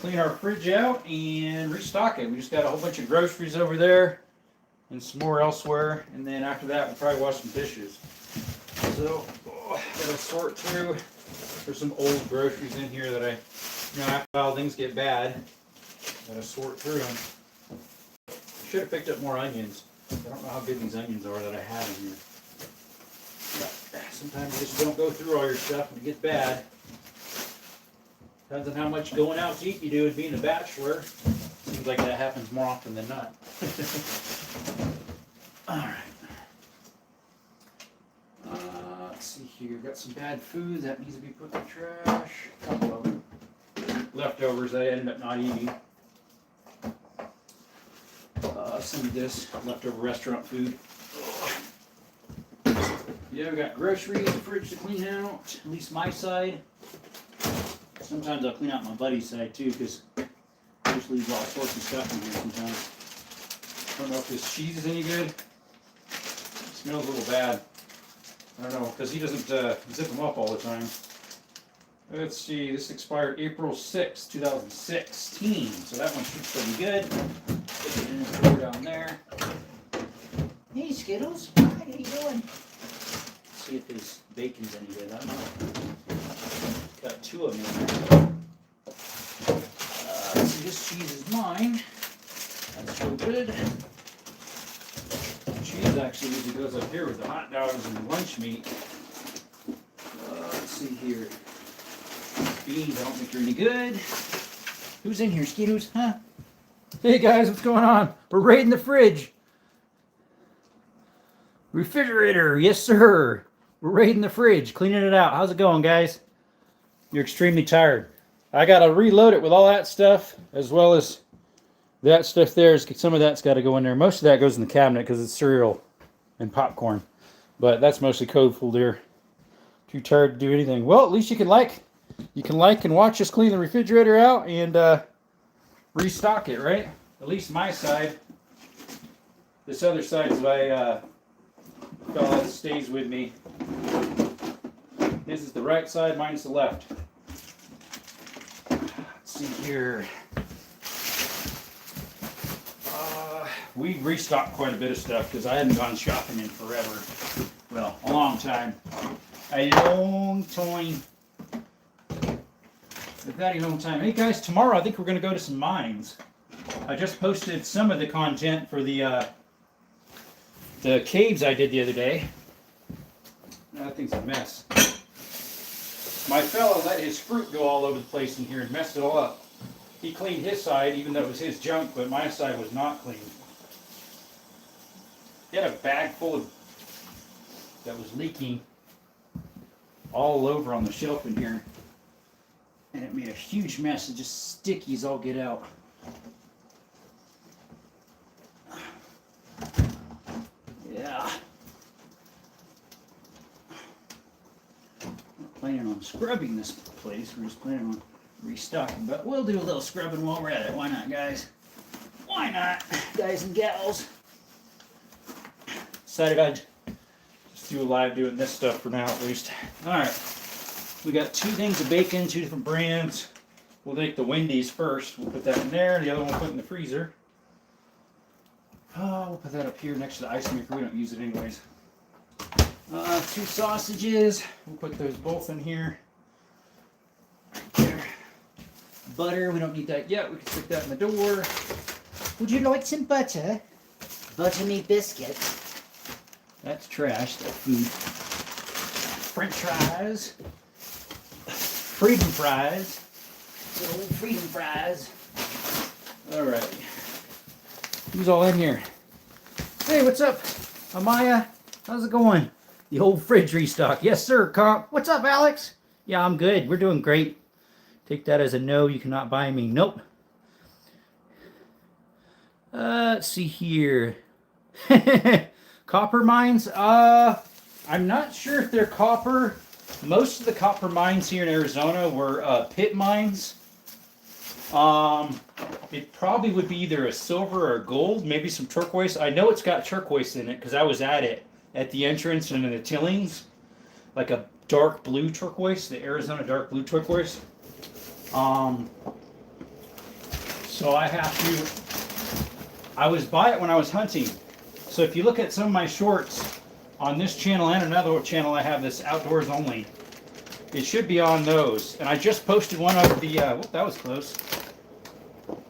Clean our fridge out and restock it. We just got a whole bunch of groceries over there and some more elsewhere. And then after that, we'll probably wash some dishes. So, gotta sort through. There's some old groceries in here that after a while things get bad, gotta sort through them. Should have picked up more onions. I don't know how good these onions are that I have in here. But sometimes you just don't go through all your stuff and it gets bad. Depends on how much going out to eat you do and being a bachelor. Seems like that happens more often than not. Alright. Let's see here. Got some bad food that needs to be put in the trash. A couple of them. Leftovers that I ended up not eating. Some of this leftover restaurant food. Yeah, we got groceries, the fridge to clean out, at least my side. Sometimes I'll clean out my buddy's side too, because I just leave all sorts of stuff in here sometimes. I don't know if this cheese is any good. It smells a little bad. I don't know, because he doesn't zip them up all the time. Let's see, this expired April 6, 2016, so that one should still be good. Put it in the drawer down there. Hey Skittles, how you doing? Let's see if his bacon's any good. I don't know. Got two of them in there. See, this cheese is mine. That's so good. The cheese actually usually goes up here with the hot dogs and the lunch meat. Let's see here. Beans, I don't think are any good. Who's in here, Skittles? Huh? Hey guys, what's going on? We're raiding the fridge. Refrigerator, yes sir. We're raiding the fridge, cleaning it out. How's it going, guys? You're extremely tired. I gotta reload it with all that stuff, as well as that stuff there. Some of that's got to go in there. Most of that goes in the cabinet because it's cereal and popcorn. But that's mostly code full there. Too tired to do anything. Well, at least you can like and watch us clean the refrigerator out and restock it, right? At least my side. This other side that I felt that stays with me. This is the right side, mine's the left. Let's see here. We restocked quite a bit of stuff because I hadn't gone shopping in forever. Well, a long time. A long time. A very long time. Hey guys, tomorrow I think we're going to go to some mines. I just posted some of the content for the caves I did the other day. That thing's a mess. My fellow let his fruit go all over the place in here and messed it all up. He cleaned his side, even though it was his junk, but my side was not clean. He had a bag full of that was leaking all over on the shelf in here. And it made a huge mess. It just sticky as all get out. Yeah. Not planning on scrubbing this place. We're just planning on restocking. But we'll do a little scrubbing while we're at it. Why not, guys? Why not, guys and gals? Decided I'd just do a live doing this stuff for now at least. Alright. We got two things of bacon, two different brands. We'll take the Wendy's first. We'll put that in there. The other one we'll put in the freezer. We'll put that up here next to the ice maker. We don't use it anyways. Two sausages. We'll put those both in here. Right there. Butter. We don't need that yet. We can stick that in the door. Would you like some butter? Butter me biscuits. That's trash. That food. French fries. Freedom fries. Good old freedom fries. Alright. Who's all in here? Hey, what's up? Amaya? How's it going? The old fridge restock. Yes, sir, Comp. What's up, Alex? Yeah, I'm good. We're doing great. Take that as a no. You cannot buy me. Nope. Let's see here. Copper mines? I'm not sure if they're copper. Most of the copper mines here in Arizona were pit mines. It probably would be either a silver or a gold, maybe some turquoise. I know it's got turquoise in it because I was at it at the entrance and in the tillings, like a dark blue turquoise, the Arizona dark blue turquoise. So I was by it when I was hunting. So if you look at some of my shorts on this channel and another channel I have this outdoors only, it should be on those. And I just posted one of the, that was close,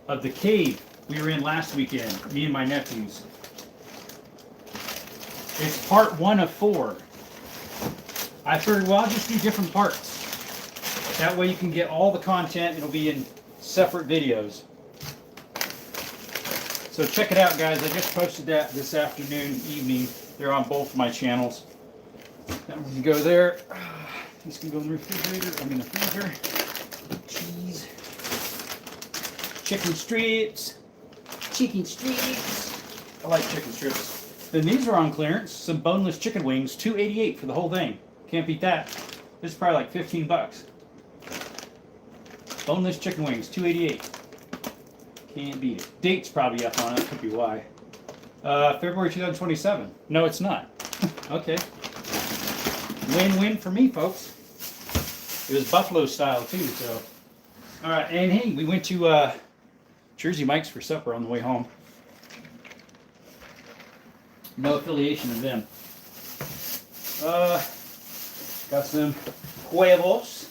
of the cave we were in last weekend, me and my nephews. It's part 1 of 4. I figured, well, I'll just do different parts. That way you can get all the content. It'll be in separate videos. So check it out, guys. I just posted that this afternoon, evening. They're on both my channels. That one can go there. This can go in the refrigerator. I'm in the freezer. Cheese. Chicken strips. Chicken strips. I like chicken strips. Then these are on clearance. Some boneless chicken wings. $2.88 for the whole thing. Can't beat that. This is probably like 15 bucks. Boneless chicken wings. $2.88. Can't beat it. Date's probably up on it. Could be why. February 2027. No, it's not. Okay. Win-win for me, folks. It was buffalo style too, so. All right, and hey, we went to Jersey Mike's for supper on the way home. No affiliation with them. Got some huevos.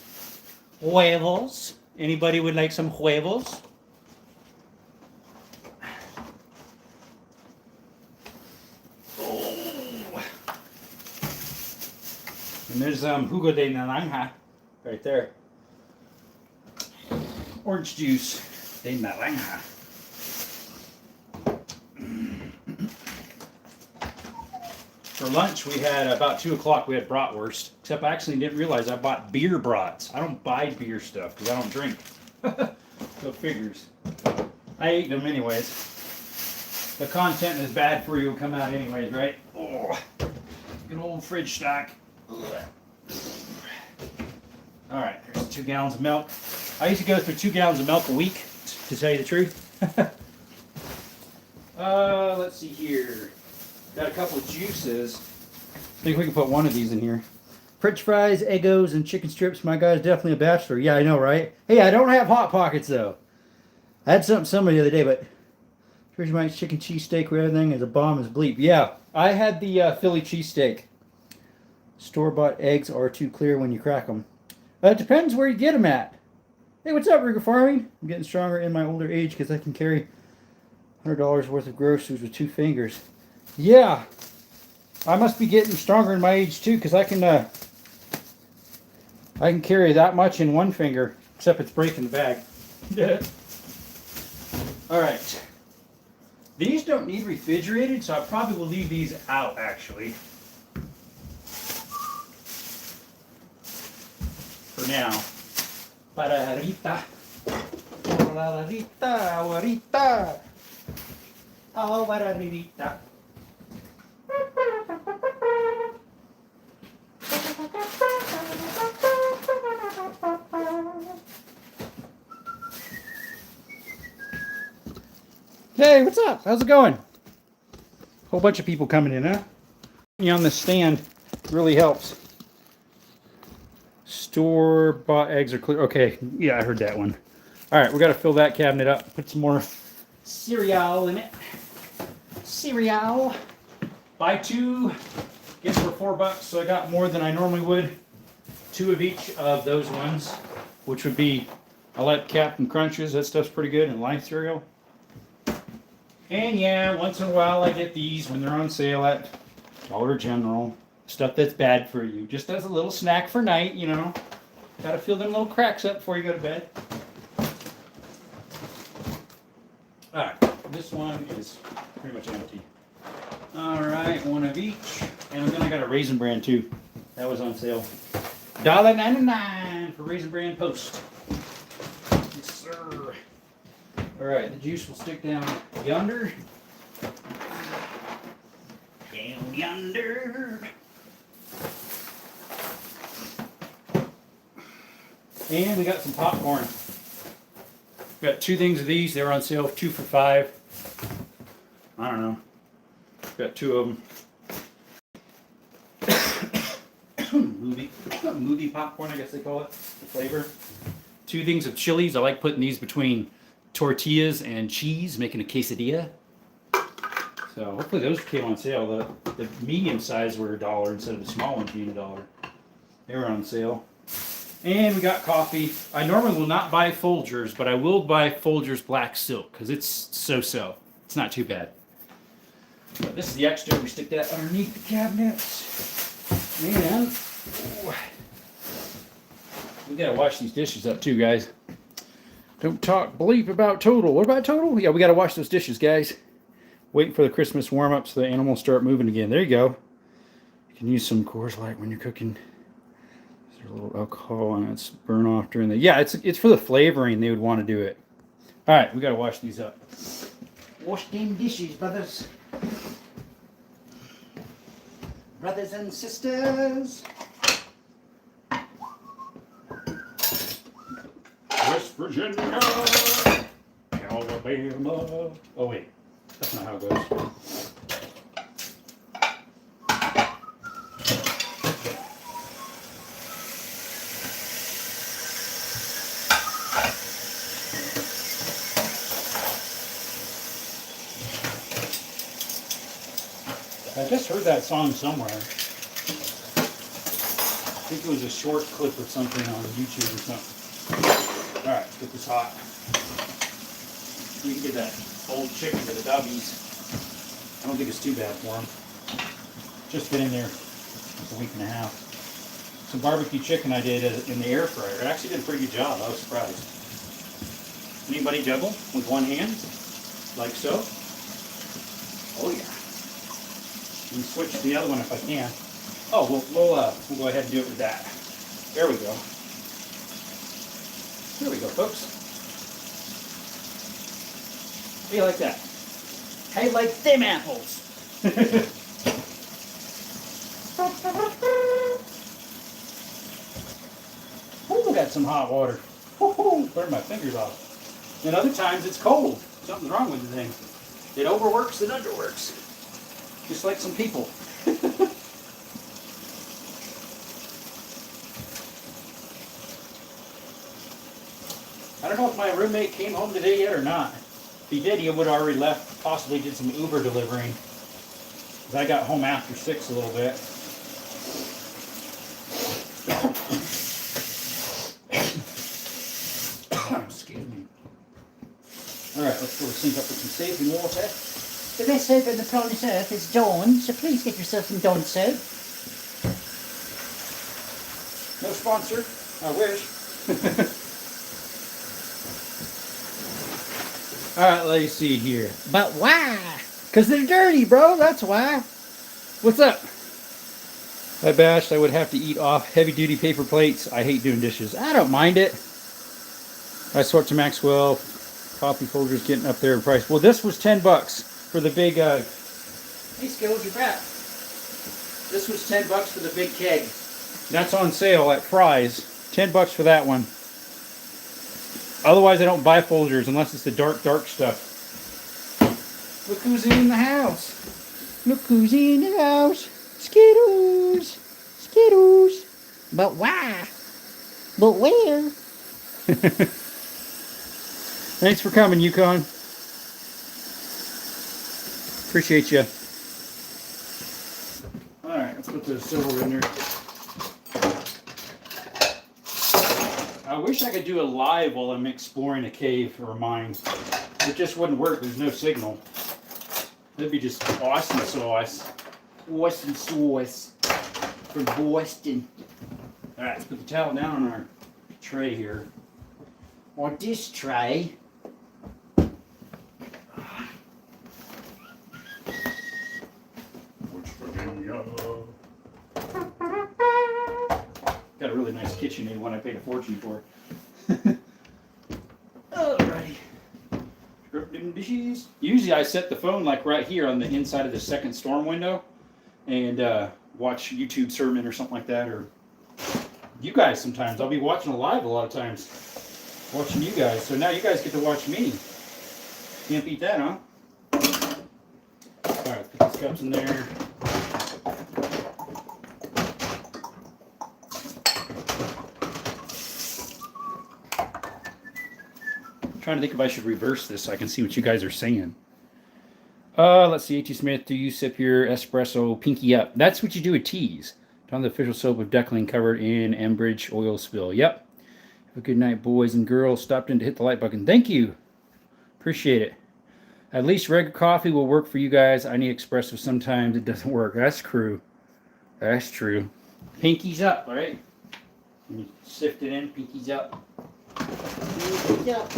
Huevos. Anybody would like some huevos? And there's jugo de naranja right there. Orange juice de naranja. For lunch, we had about 2 o'clock. We had bratwurst. Except I actually didn't realize I bought beer brats. I don't buy beer stuff because I don't drink. So figures. I ate them anyways. The content is bad for you. Will come out anyways, right? Oh, good old fridge stock. All right, there's 2 gallons of milk. I used to go through 2 gallons of milk a week, to tell you the truth. Let's see here. Got a couple of juices. I think we can put one of these in here. French fries, Eggos, and chicken strips. My guy's definitely a bachelor. Yeah, I know, right? Hey, I don't have Hot Pockets, though. I had something similar the other day, but Jersey Mike's chicken cheesesteak with everything is a bomb as bleep. Yeah, I had the Philly cheesesteak. Store-bought eggs are too clear when you crack them. It depends where you get them at. Hey, what's up, Rigor Farming? I'm getting stronger in my older age because I can carry $100 worth of groceries with 2 fingers. Yeah, I must be getting stronger in my age too because I can carry that much in 1 finger, except it's breaking the bag. All right. These don't need refrigerated, so I probably will leave these out actually. For now. Para ahorita. Para ahorita, ahorita. Oh, para ahorita. Hey, what's up? How's it going? Whole bunch of people coming in, huh? On the stand really helps. Store-bought eggs are clear. Okay, yeah, I heard that one. All right, we got to fill that cabinet up. Put some more cereal in it. Cereal. Buy 2, get for $4, so I got more than I normally would. 2 of each of those ones, which would be, I like Captain Crunches. That stuff's pretty good, and Life cereal. And yeah, once in a while I get these when they're on sale at Dollar General. Stuff that's bad for you. Just as a little snack for night, you know. Gotta fill them little cracks up before you go to bed. Alright, this one is pretty much empty. Alright, 1 of each. And then I got a Raisin Bran too. That was on sale. $1.99 for Raisin Bran Post. Yes, sir. Alright, the juice will stick down yonder. Down yonder. And we got some popcorn. We got 2 things of these. They were on sale, 2 for $5. I don't know. Got 2 of them. movie popcorn, I guess they call it. The flavor. 2 things of chilies. I like putting these between tortillas and cheese, making a quesadilla. So hopefully those came on sale. The medium size were $1 instead of the small ones being $1. They were on sale. And we got coffee. I normally will not buy Folgers, but I will buy Folgers Black Silk because it's so-so. It's not too bad. But this is the extra. We stick that underneath the cabinets. And we gotta wash these dishes up too, guys. Don't talk bleep about Total. What about Total? Yeah, we gotta wash those dishes, guys. Waiting for the Christmas warm-up so the animals start moving again. There you go. You can use some Coors Light when you're cooking. There's a little alcohol on it. It's burn off during the... Yeah, it's for the flavoring they would want to do it. All right, we got to wash these up. Wash them dishes, brothers. Brothers and sisters. West Virginia. Alabama. Oh, wait. That's not how it goes. I just heard that song somewhere. I think it was a short clip of something on YouTube or something. Alright, let's get this hot. We can get that old chicken to the dubbies. I don't think it's too bad for them. Just been in there a week and a half. Some barbecue chicken I did in the air fryer. It actually did a pretty good job. I was surprised. Anybody juggle with one hand? Like so? Oh yeah. And switch to the other one if I can. Oh, we'll go ahead and do it with that. There we go. There we go, folks. How do you like that? How you like them apples? Oh, got some hot water. Burn my fingers off. And other times it's cold. Something's wrong with the thing. It overworks and underworks. Just like some people. I don't know if my roommate came home today yet or not. If he did, he would have already left, possibly did some Uber delivering. Because I got home after 6 a little bit. Excuse me. Alright, let's go sink up with some soap and water. The best soap on the planet Earth is Dawn, so please get yourself some Dawn soap. No sponsor, I wish. Alright, let's see here. But why? Because they're dirty, bro, that's why. What's up? I bashed, I would have to eat off heavy-duty paper plates. I hate doing dishes. I don't mind it. I swear to Maxwell, coffee folders getting up there in price. Well, this was $10 for the big, hey Skills, you're back. This was $10 for the big keg. That's on sale at Fry's. $10 for that one. Otherwise, I don't buy Folgers unless it's the dark stuff. Look who's in the house. Look who's in the house. Skittles. Skittles. But why? But where? Thanks for coming, Yukon. Appreciate you. Alright, let's put the silver in there. I wish I could do a live while I'm exploring a cave or a mine. It just wouldn't work. There's no signal. That'd be just awesome sauce. Awesome sauce from Boston. Alright, let's put the towel down on our tray here. On this tray. Got a really nice KitchenAid one I paid a fortune for. Alrighty. Usually I set the phone like right here on the inside of the second storm window and watch YouTube sermon or something like that, or you guys sometimes. I'll be watching live a lot of times. Watching you guys. So now you guys get to watch me. Can't beat that, huh? Alright, put these cups in there. trying to think if I should reverse this so I can see what you guys are saying. Let's see. A.T. Smith, do you sip your espresso pinky up? That's what you do with teas. Down the official soap of Declan covered in Enbridge oil spill. Yep. Have a good night, boys and girls. Stopped in to hit the like button. Thank you. Appreciate it. At least regular coffee will work for you guys. I need espresso sometimes. It doesn't work. That's true. That's true. Pinkies up, all right? You sift it in, pinkies up. Pinkies up.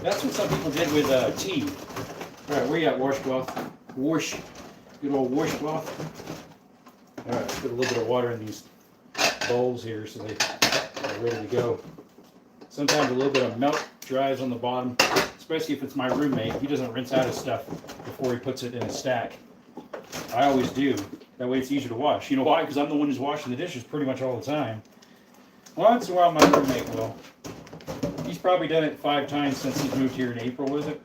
That's what some people did with tea. All right, where you at, washcloth? Wash. Good old washcloth. All right, let's put a little bit of water in these bowls here so they're ready to go. Sometimes a little bit of milk dries on the bottom, especially if it's my roommate. He doesn't rinse out his stuff before he puts it in a stack. I always do. That way it's easier to wash. You know why? Because I'm the one who's washing the dishes pretty much all the time. Once in a while my roommate will. He's probably done it 5 times since he's moved here in April, was it?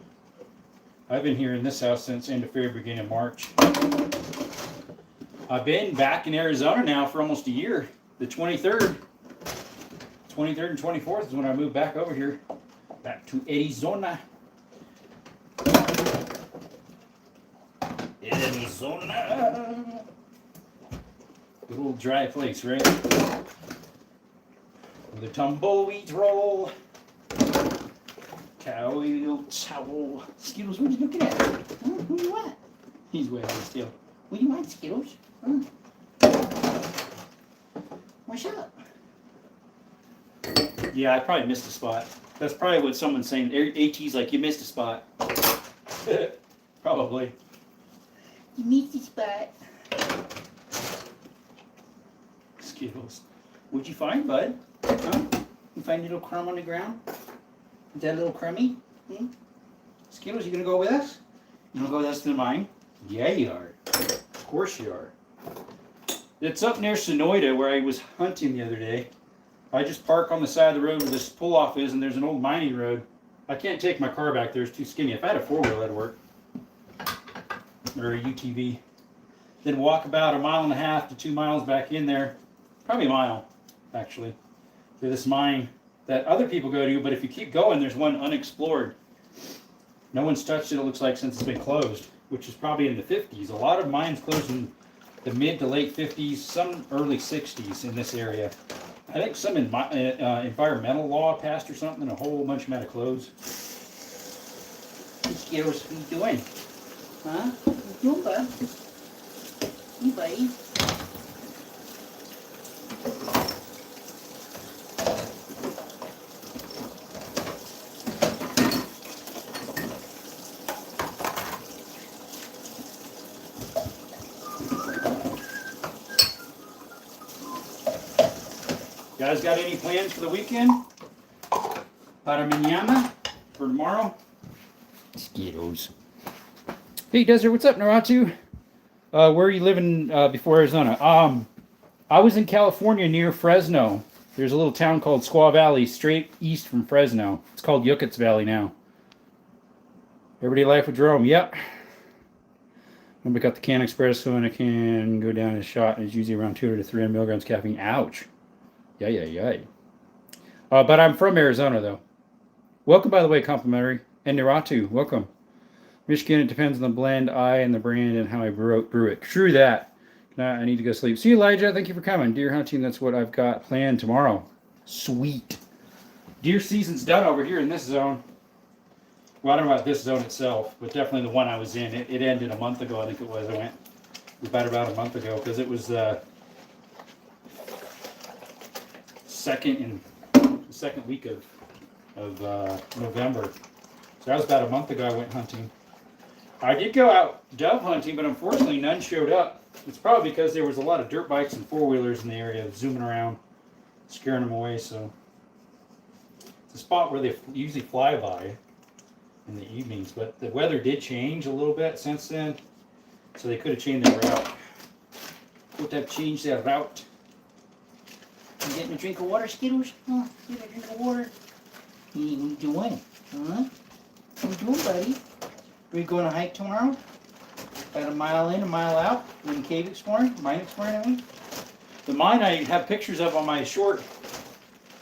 I've been here in this house since end of February, beginning of March. I've been back in Arizona now for almost a year. The 23rd. 23rd and 24th is when I moved back over here. Back to Arizona. Arizona. Good old dry place, right? Where the tumbleweeds roll. Towel. Skittles, what are you looking at? Huh? Who you at? He's way out still. What do you want, Skittles? Huh? What's up? Yeah, I probably missed a spot. That's probably what someone's saying. AT's like, you missed a spot. Probably. You missed a spot. Skittles. What'd you find, bud? Huh? You find a little crumb on the ground? Is that a little crummy? Hmm? Skittles, you gonna go with us? You wanna go with us to the mine? Yeah, you are. Of course you are. It's up near Sonoyta where I was hunting the other day. I just park on the side of the road where this pull-off is, and there's an old mining road. I can't take my car back there. It's too skinny. If I had a 4-wheel, that'd work. Or a UTV. Then walk about 1.5 miles to 2 miles back in there. Probably a mile, actually. To this mine that other people go to, but if you keep going, there's one unexplored. No one's touched it, it looks like, since it's been closed, which is probably in the 50s. A lot of mines closed in the mid to late 50s, some early 60s in this area. I think some environmental law passed or something, and a whole bunch of them had to close. Skittles, what are you doing? Huh? What are you doing, bud? You, buddy. You guys got any plans for the weekend? Para mañana? For tomorrow? Skittles. Hey, Desert, what's up, Naratu? Where are you living before Arizona? I was in California near Fresno. There's a little town called Squaw Valley, straight east from Fresno. It's called Yucat's Valley now. Everyday life with Jerome. Yep. I got the can espresso and I can go down a shot, and it's usually around 200 to 300 milligrams caffeine. Ouch. Yay. But I'm from Arizona, though. Welcome, by the way, complimentary. And Naratu, welcome. Michigan, it depends on the blend, and the brand, and how I brew it. True that. I need to go sleep. See you, Elijah. Thank you for coming. Deer hunting, that's what I've got planned tomorrow. Sweet. Deer season's done over here in this zone. Well, I don't know about this zone itself, but definitely the one I was in. It ended a month ago, I think it was. I went about a month ago, because it was the second week of November. So that was about a month ago I went hunting. I did go out dove hunting, but unfortunately none showed up. It's probably because there was a lot of dirt bikes and 4-wheelers in the area zooming around, scaring them away. So it's a spot where they usually fly by in the evenings, but the weather did change a little bit since then, so they could have changed their route. Could have changed their route. You getting a drink of water, Skittles? Oh, get a drink of water. What are you doing? Huh? What are you doing, buddy? Are we going to hike tomorrow? About a mile in, a mile out? Doing cave exploring? Mine exploring, I mean? The mine I have pictures of on my short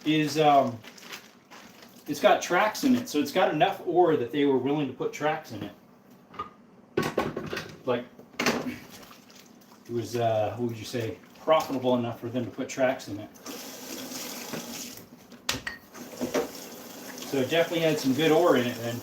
is it's got tracks in it, so it's got enough ore that they were willing to put tracks in it. Like, it was, what would you say, profitable enough for them to put tracks in it. So it definitely had some good ore in it then.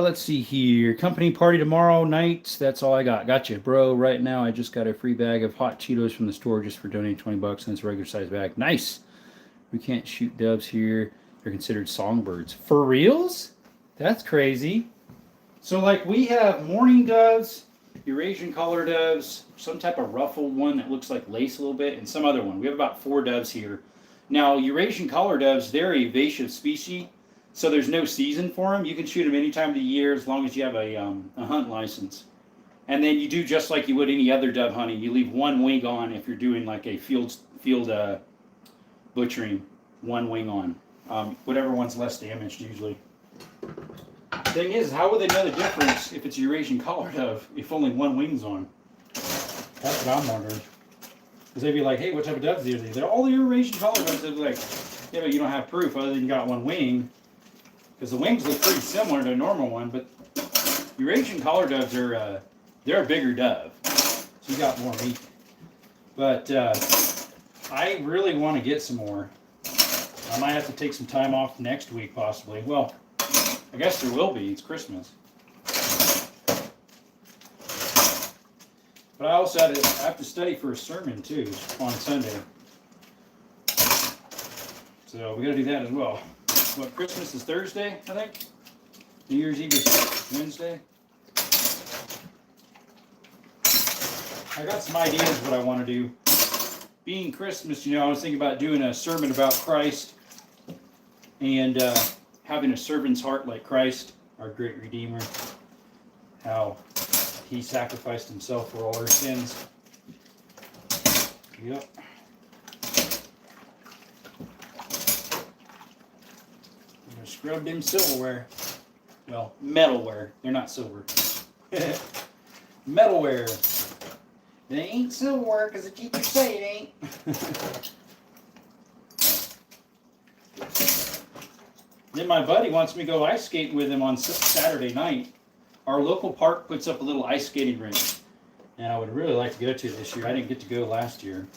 Let's see here. Company party tomorrow night. That's all I got. Gotcha, bro. Right now, I just got a free bag of hot Cheetos from the store just for donating $20, and it's a regular size bag. Nice. We can't shoot doves here. They're considered songbirds. For reals? That's crazy. So, like, we have mourning doves, Eurasian collar doves, some type of ruffled one that looks like lace a little bit, and some other one. We have about 4 doves here. Now, Eurasian collar doves, they're a invasive species. So there's no season for them. You can shoot them any time of the year as long as you have a hunt license. And then you do just like you would any other dove hunting. You leave one wing on if you're doing like a field butchering. One wing on. Whatever one's less damaged usually. Thing is, how would they know the difference if it's a Eurasian collar dove if only one wing's on? That's what I'm wondering. Because they'd be like, hey, what type of doves are these? They're all the Eurasian collar doves. They'd be like, yeah, but you don't have proof other than you got one wing. Because the wings look pretty similar to a normal one, but Eurasian collar doves are, they're a bigger dove. So you got more meat. But I really want to get some more. I might have to take some time off next week, possibly. Well, I guess there will be. It's Christmas. But I also have to study for a sermon, too, on Sunday. So we got to do that as well. What, Christmas is Thursday, I think? New Year's Eve is Wednesday. I got some ideas what I want to do. Being Christmas, I was thinking about doing a sermon about Christ and having a servant's heart like Christ, our great Redeemer. How he sacrificed himself for all our sins. Yep. Scrub them silverware. Well, metalware. They're not silver. Metalware. They ain't silverware because the teacher say it ain't. Then my buddy wants me to go ice skating with him on Saturday night. Our local park puts up a little ice skating rink. And I would really like to go to this year. I didn't get to go last year.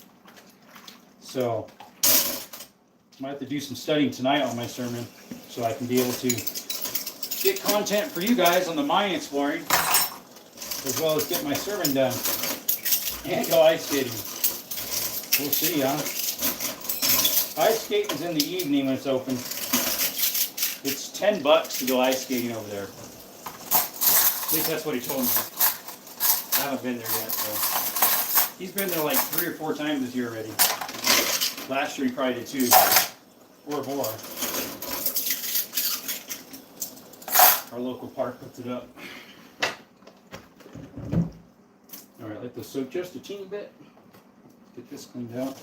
So, I might have to do some studying tonight on my sermon. So I can be able to get content for you guys on the mine exploring, as well as get my sermon done and go ice skating. We'll see, huh? Ice skating is in the evening when it's open. It's $10 to go ice skating over there. At least that's what he told me. I haven't been there yet, so he's been there like 3 or 4 times this year already. Last year he probably did 2 or more. Our local park puts it up. Alright, let this soak just a teeny bit. Get this cleaned out.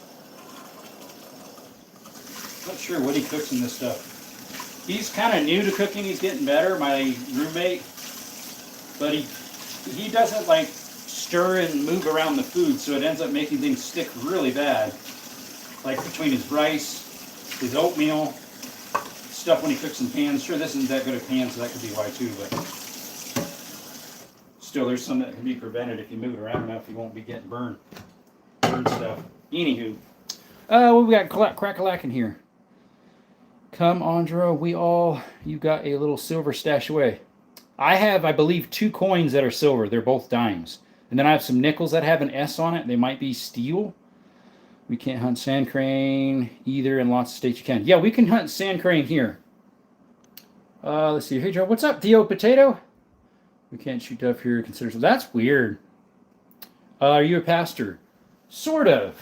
Not sure what he cooks in this stuff. He's kind of new to cooking. He's getting better, my roommate. But he doesn't like stir and move around the food, so it ends up making things stick really bad. Like between his rice, his oatmeal, stuff when he cooks in pans. Sure, this isn't that good at pans, so that could be why too, but still there's some that can be prevented if you move it around enough. You won't be getting burned stuff. Anywho, what we got crack-a-lack in here? Come, Andro, you got a little silver stash away. I have, I believe, 2 coins that are silver. They're both dimes. And then I have some nickels that have an S on it. They might be steel. We can't hunt sand crane either in lots of states you can. Yeah, we can hunt sand crane here. Let's see. Hey, Joe, what's up, Theo Potato? We can't shoot dove here. Consider so. That's weird. Are you a pastor? Sort of.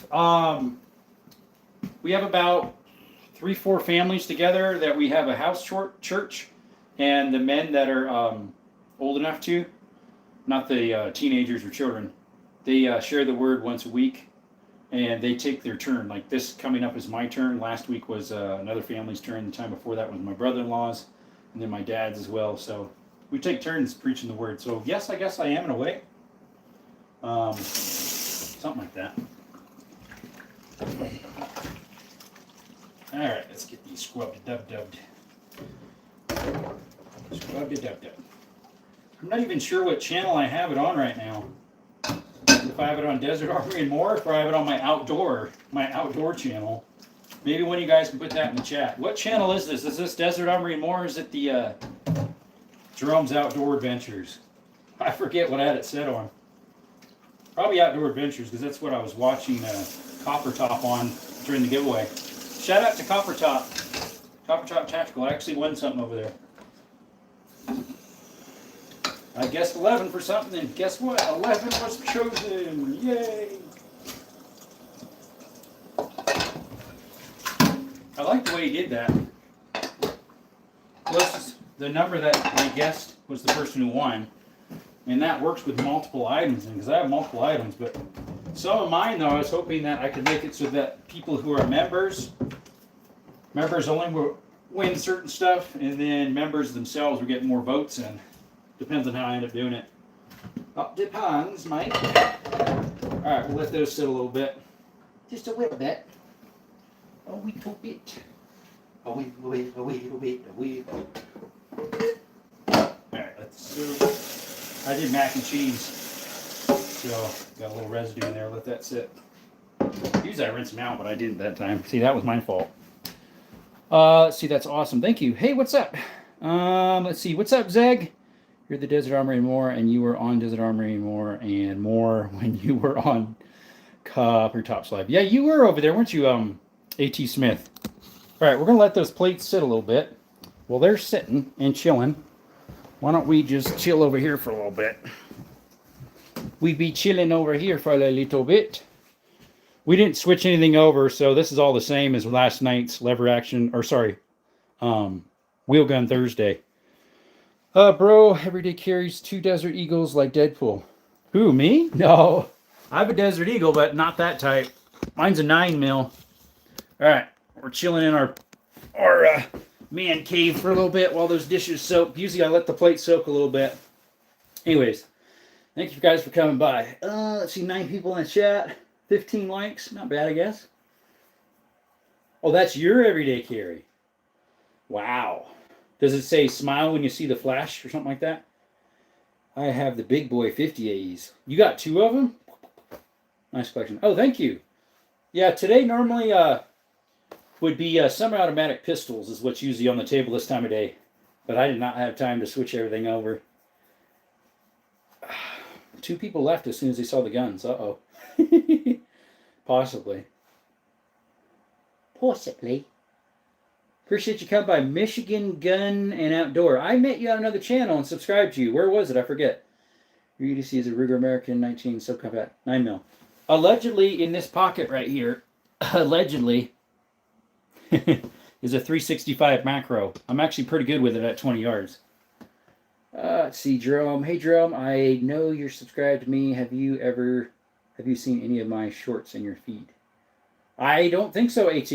We have about 3-4 families together that we have a house church. And the men that are old enough to, not the teenagers or children, they share the word once a week, and they take their turn. Like this coming up is my turn. Last week was another family's turn. The time before that was my brother-in-law's, and then my dad's as well. So we take turns preaching the word. So yes, I guess I am in a way. Something like that. All right, let's get these scrubbed dub-dubbed. Scrubbed dub-dubbed. I'm not even sure what channel I have it on right now. If I have it on Desert Armory and More, if I have it on my outdoor channel. Maybe one of you guys can put that in the chat. What channel is this? Is this Desert Armory and More, or is it the Jerome's Outdoor Adventures? I forget what I had it set on. Probably Outdoor Adventures, because that's what I was watching Copper Top on during the giveaway. Shout out to Copper Top. Copper Top Tactical. I actually won something over there. I guessed 11 for something, and guess what? 11 was chosen. Yay! I like the way he did that. Plus, the number that I guessed was the person who won. And that works with multiple items, because I have multiple items. But some of mine, though, I was hoping that I could make it so that people who are members only will win certain stuff, and then members themselves will get more votes in. Depends on how I end up doing it. Oh, depends, Mike. Alright, we'll let those sit a little bit. Just a little bit. A little bit. A little bit, a little bit, a little bit. Alright, let's I did mac and cheese. So, got a little residue in there. Let that sit. Usually I rinse them out, but I didn't that time. See, that was my fault. Let's see, that's awesome. Thank you. Hey, what's up? Let's see. What's up, Zeg? You're the Desert Armory and More, and you were on Desert Armory and More when you were on Copper Top's Live. Yeah, you were over there, weren't you, A.T. Smith? All right, we're going to let those plates sit a little bit. Well, they're sitting and chilling. Why don't we just chill over here for a little bit? We be chilling over here for a little bit. We didn't switch anything over, so this is all the same as last night's lever action, or sorry, Wheel Gun Thursday. Bro, everyday carries 2 Desert Eagles like Deadpool. Who, me? No. I have a Desert Eagle, but not that type. Mine's a 9mm. All right, we're chilling in our man cave for a little bit while those dishes soak. Usually I let the plate soak a little bit. Anyways, thank you guys for coming by. Let's see, 9 people in the chat. 15 likes. Not bad, I guess. Oh, that's your everyday carry. Wow. Does it say smile when you see the flash or something like that? I have the big boy 50 AEs. You got 2 of them? Nice collection. Oh, thank you. Yeah, today normally would be semi-automatic pistols is what's usually on the table this time of day. But I did not have time to switch everything over. 2 people left as soon as they saw the guns. Uh-oh. Possibly. Possibly. Appreciate you coming by. Michigan Gun and Outdoor. I met you on another channel and subscribed to you. Where was it? I forget. Your EDC is a Ruger American 19 subcombat 9mm. Allegedly, in this pocket right here, allegedly, is a 365 macro. I'm actually pretty good with it at 20 yards. Let's see, Jerome. Hey, Jerome. I know you're subscribed to me. Have you seen any of my shorts in your feed? I don't think so, AT.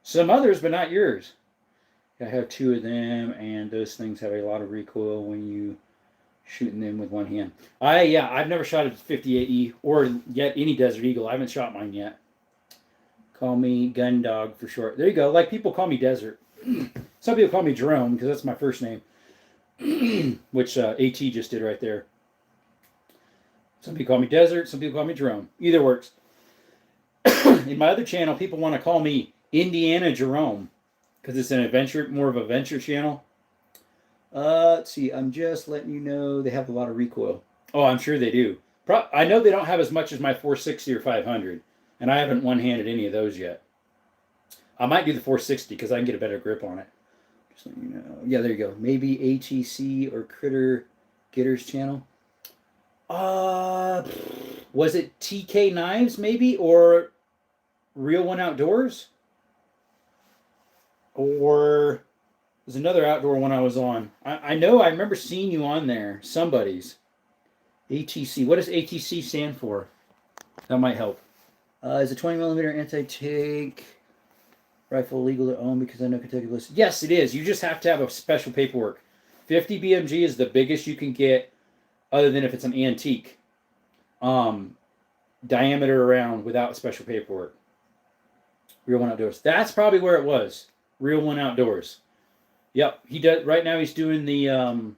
Some others, but not yours. I have 2 of them, and those things have a lot of recoil when you shooting them with one hand. I've never shot a 50 AE or yet any Desert Eagle. I haven't shot mine yet. Call me Gun Dog for short. There you go. Like people call me Desert. Some people call me Jerome because that's my first name, which AT just did right there. Some people call me Desert. Some people call me Jerome. Either works. In my other channel, people want to call me Indiana Jerome because it's an adventure, more of a venture channel. Let's see. I'm just letting you know they have a lot of recoil. Oh, I'm sure they do. I know they don't have as much as my 460 or 500, and I haven't one-handed any of those yet. I might do the 460 because I can get a better grip on it. Just letting you know. Yeah, there you go. Maybe HEC or Critter Getter's channel. Was it TK Knives maybe, or Real One Outdoors? Or There's another outdoor one I was on. I know I remember seeing you on there. Somebody's. ATC. What does ATC stand for? That might help. Is a 20 millimeter anti-tank rifle legal to own because I know Kentucky listed? Yes, it is. You just have to have a special paperwork. 50 BMG is the biggest you can get, other than if it's an antique. Diameter around without special paperwork. Real One Outdoors. That's probably where it was. Real One Outdoors. Yep, he does. Right now he's doing the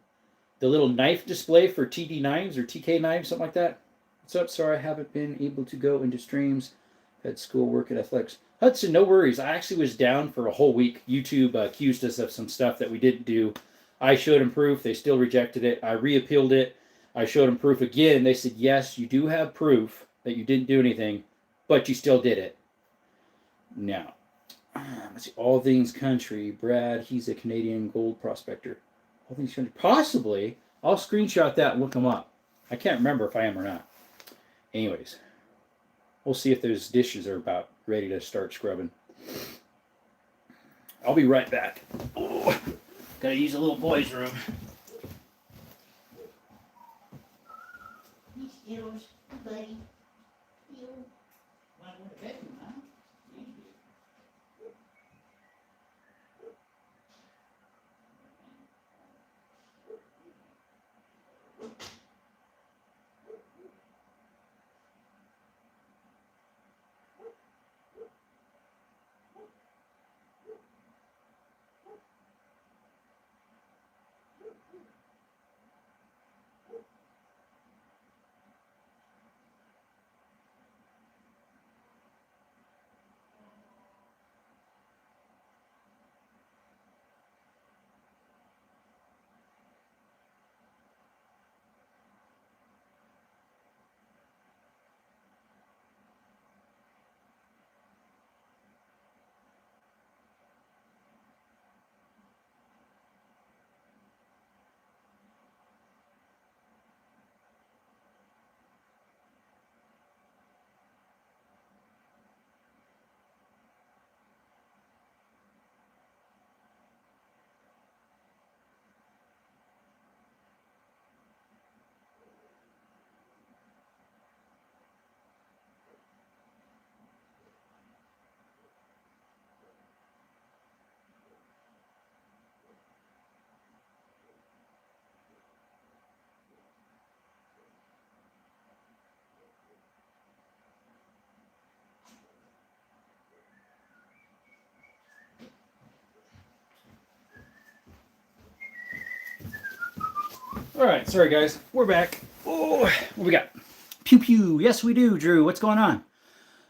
little knife display for TD knives or TK knives, something like that. What's up? Sorry, I haven't been able to go into streams. Had school, work, and athletics. Hudson, no worries. I actually was down for a whole week. YouTube accused us of some stuff that we didn't do. I showed them proof. They still rejected it. I reappealed it. I showed them proof again. They said, yes, you do have proof that you didn't do anything, but you still did it. Now, let's see. All Things Country. Brad, he's a Canadian gold prospector. All Things Country. Possibly. I'll screenshot that and look him up. I can't remember if I am or not. Anyways, we'll see if those dishes are about ready to start scrubbing. I'll be right back. Oh, gotta use a little boy's room. These Skittles, buddy. You. Want to go to bed, huh? All right, sorry guys, we're back. Oh, what we got? Pew pew. Yes, we do. Drew, what's going on?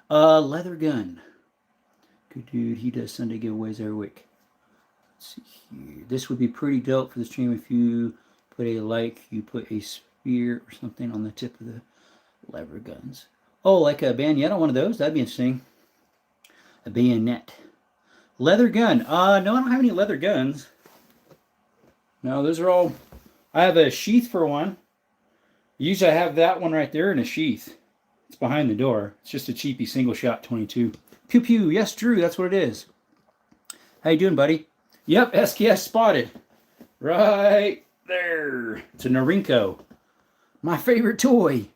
Leather gun. Good dude. He does Sunday giveaways every week. Let's see here. This would be pretty dope for the stream if you put you put a spear or something on the tip of the lever guns. Oh, like a bayonet on one of those? That'd be interesting. A bayonet. Leather gun. No, I don't have any leather guns. No, those are all. I have a sheath for one. Usually I have that one right there in a sheath. It's behind the door. It's just a cheapy single shot 22. Pew pew. Yes, Drew, that's what it is. How you doing, buddy? Yep, SKS spotted. Right there. It's a Norinco. My favorite toy.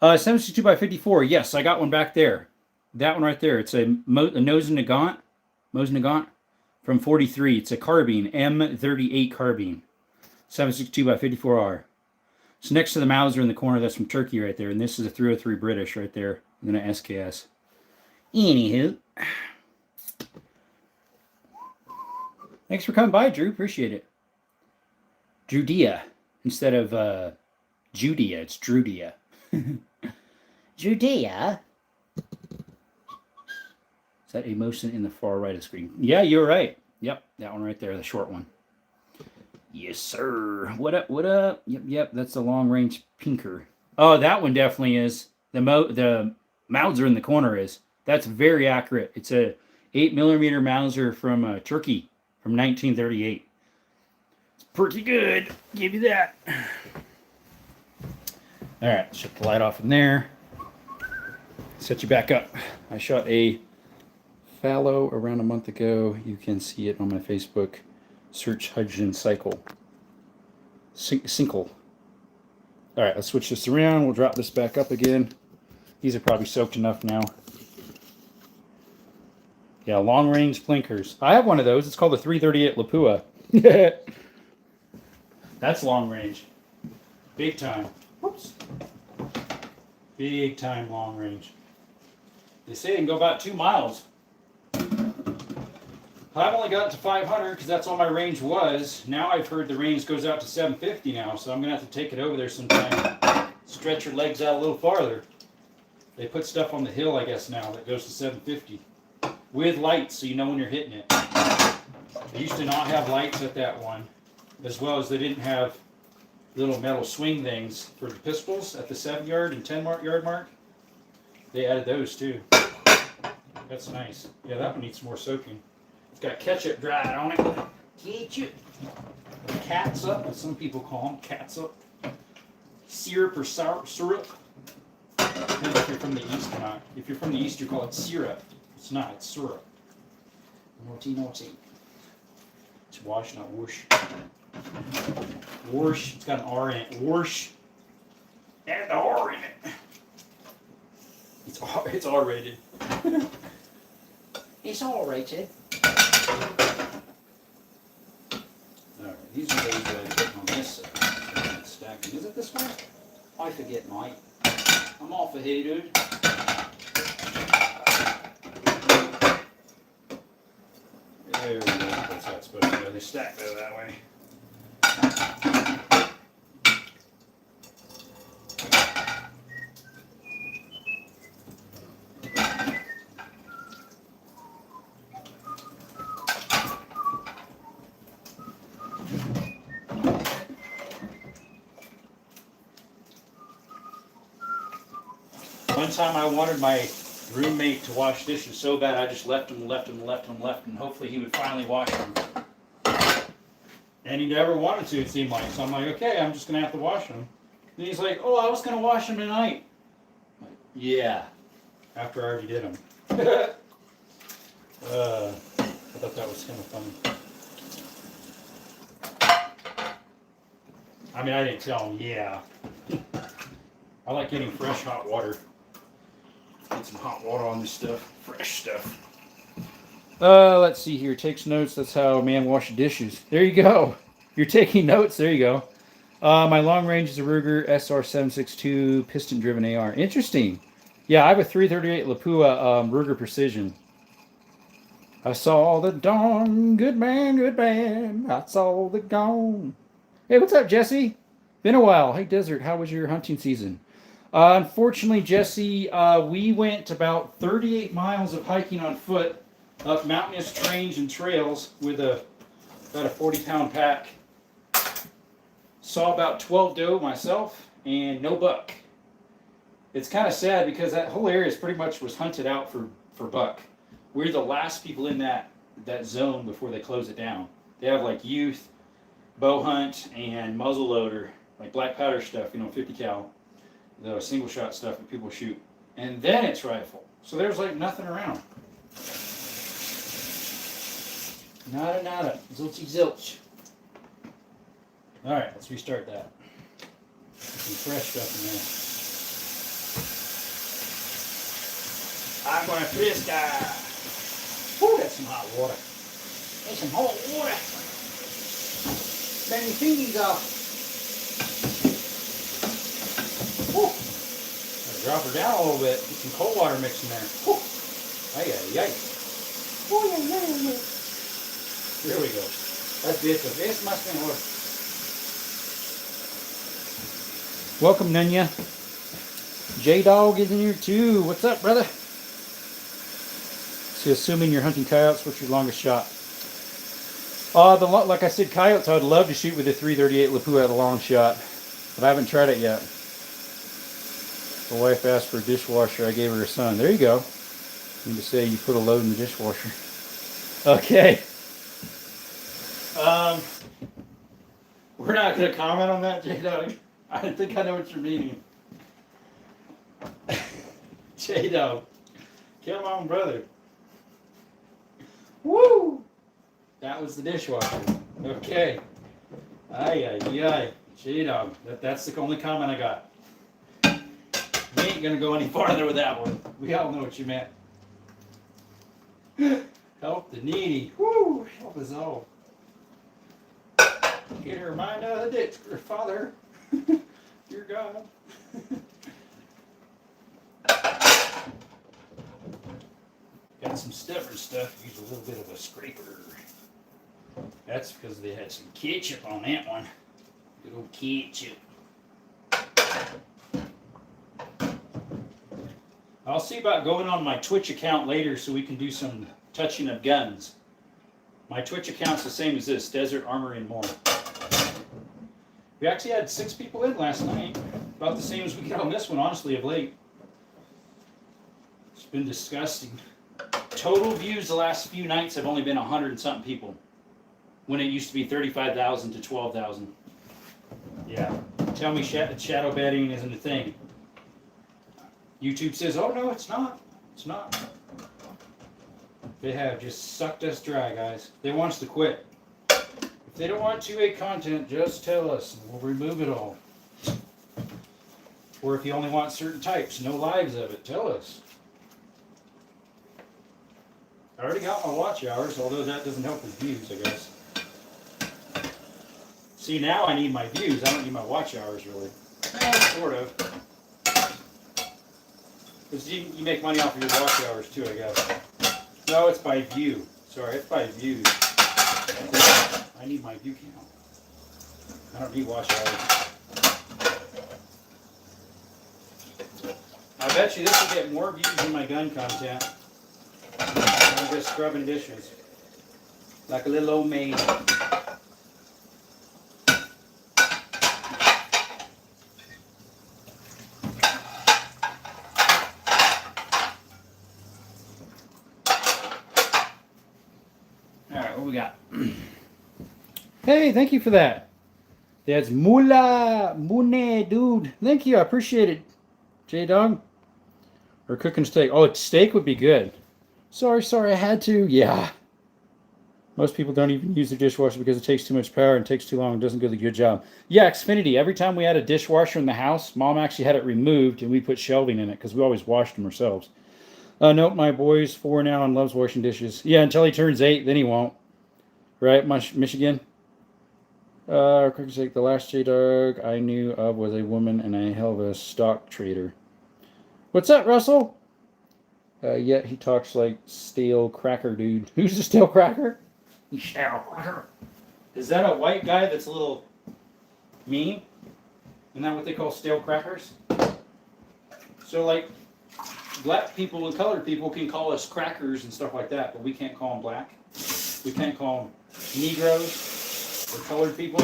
72 by 54. Yes, I got one back there. That one right there. It's a Nose Nagant from 43. It's a carbine, M38 carbine. 762 by 54R. It's next to the Mauser in the corner. That's from Turkey right there. And this is a 303 British right there. And then an SKS. Anywho. Thanks for coming by, Drew. Appreciate it. Drewdia. Instead of Judea, it's Drewdia. Judea? Is that a motion in the far right of the screen? Yeah, you're right. Yep, that one right there, the short one. Yes, sir. What up, what up? Yep, that's the long-range pinker. Oh, that one definitely is. The Mauser in the corner is. That's very accurate. It's a 8mm Mauser from Turkey from 1938. It's pretty good. Give you that. All right, shut the light off in there. Set you back up. I shot a fallow around a month ago. You can see it on my Facebook. Search hydrogen cycle. Sinkle. All right, let's switch this around. We'll drop this back up again. These are probably soaked enough now. Yeah, long range blinkers. I have one of those. It's called the 338 Lapua. That's long range. Big time. Whoops. Big time long range. They say it can go about 2 miles. I've only got to 500 because that's all my range was. Now I've heard the range goes out to 750 now, so I'm going to have to take it over there sometime. Stretch your legs out a little farther. They put stuff on the hill, I guess, now that goes to 750. With lights, so you know when you're hitting it. They used to not have lights at that one, as well as they didn't have little metal swing things for the pistols at the 7-yard and 10-yard mark. They added those too. That's nice. Yeah, that one needs more soaking. It's got ketchup dried on it. Ketchup. Catsup, as some people call them. Catsup. Syrup or syrup. Depends if you're from the East or not. If you're from the East, you call it syrup. It's not, it's syrup. Naughty, naughty. It's wash, not whoosh. Whoosh. It's got an R in it. Whoosh. And the R in it. It's R-rated. It's R-rated. Alright, these are those that I put on this side. Stacking. Is it this way? I forget, mate. I'm off of here, dude. There we go. That's how it's supposed to go. They stack though that way. One time I wanted my roommate to wash dishes so bad I just left him, and hopefully he would finally wash them. And he never wanted to, it seemed like. So I'm like, okay, I'm just going to have to wash them. And he's like, oh, I was going to wash them tonight. Like, yeah. After I already did them. I thought that was kind of funny. I mean, I didn't tell him, yeah. I like getting fresh hot water. Get some hot water on this stuff. Fresh stuff. Let's see here. Takes notes. That's how a man washes dishes. There you go. You're taking notes. There you go. My long range is a Ruger SR762 piston-driven AR. Interesting. Yeah, I have a 338 Lapua Ruger Precision. I saw the dawn. Good man, good man. I saw the dawn. Hey, what's up, Jesse? Been a while. Hey, Desert, how was your hunting season? Unfortunately, Jesse, we went about 38 miles of hiking on foot up mountainous terrains and trails with about a 40-pound pack. Saw about 12 doe myself and no buck. It's kind of sad because that whole area pretty much was hunted out for buck. We're the last people in that zone before they close it down. They have like youth, bow hunt, and muzzleloader, like black powder stuff, 50 cal. The single shot stuff that people shoot. And then it's rifle. So there's like nothing around. Nada, nada. Zilchy, zilch. Alright, let's restart that. Put some fresh stuff in there. Agua fresca. Woo, that's some hot water. That's some hot water. Let me fingies off. Drop her down a little bit. Get some cold water mixed in there. Whew. Ay, ay, ay. Oh, yeah, yeah, yeah. There we go. That's it. This must be water. Welcome, Nunya. J-Dog is in here too. What's up, brother? So, assuming you're hunting coyotes, what's your longest shot? Like I said, coyotes, I would love to shoot with a 338 Lapua at a long shot, but I haven't tried it yet. The wife asked for a dishwasher. I gave her a son. There you go. You need to say you put a load in the dishwasher. Okay. We're not going to comment on that, J-Dog. I think I know what you're meaning. J-Dog. Come on, brother. Woo! That was the dishwasher. Okay. Ay, ay, ay. J-Dog. That's the only comment I got. We ain't gonna go any farther with that one. We all know what you meant. Help the needy. Woo! Help us all. Get her mind out of the ditch, Father. Dear God. Got some stubborn stuff. Use a little bit of a scraper. That's because they had some ketchup on that one. Good old ketchup. I'll see about going on my Twitch account later so we can do some touching of guns. My Twitch account's the same as this, Desert Armory and More. We actually had 6 people in last night. About the same as we get on this one, honestly, of late. It's been disgusting. Total views the last few nights have only been 100 and something people. When it used to be 35,000 to 12,000. Yeah. Tell me shadow betting isn't a thing. YouTube says, oh no, it's not. It's not. They have just sucked us dry, guys. They want us to quit. If they don't want 2A content, just tell us and we'll remove it all. Or if you only want certain types, no lives of it, tell us. I already got my watch hours, although that doesn't help with views, I guess. See, now I need my views. I don't need my watch hours, really. Sort of. Because you make money off of your watch hours, too, I guess. No, it's by view. Sorry, it's by views. I need my view count. I don't need watch hours. I bet you this will get more views than my gun content. I'm just scrubbing dishes. Like a little old maid. Alright, what we got? Hey, thank you for that. That's Mula Mune, dude. Thank you, I appreciate it. J-Dog? Or cooking steak. Oh, steak would be good. Sorry, I had to. Yeah. Most people don't even use the dishwasher because it takes too much power and takes too long and doesn't do the good job. Yeah, Xfinity, every time we had a dishwasher in the house, Mom actually had it removed and we put shelving in it because we always washed them ourselves. Nope, my boy's 4 now and loves washing dishes. Yeah, until he turns 8, then he won't. Right, Michigan? Quick sake, the last J-Dog I knew of was a woman and a hell of a stock trader. What's that, Russell? Yet he talks like stale cracker dude. Who's the stale cracker? Stale cracker. Is that a white guy that's a little mean? Isn't that what they call stale crackers? So like black people and colored people can call us crackers and stuff like that, but we can't call them black. We can't call them Negroes or colored people.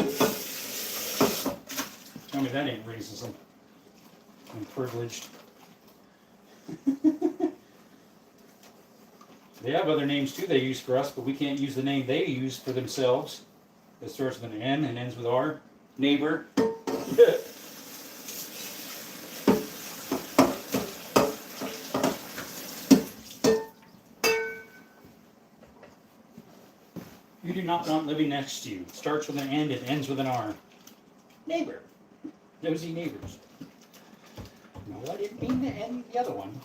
Tell me that ain't racism. I'm privileged. They have other names too they use for us, but we can't use the name they use for themselves. It starts with an N and ends with R. Neighbor. You do not want living next to you. It starts with an N and ends with an R. Neighbor. Nosy neighbors. No, I didn't mean the N, the other one.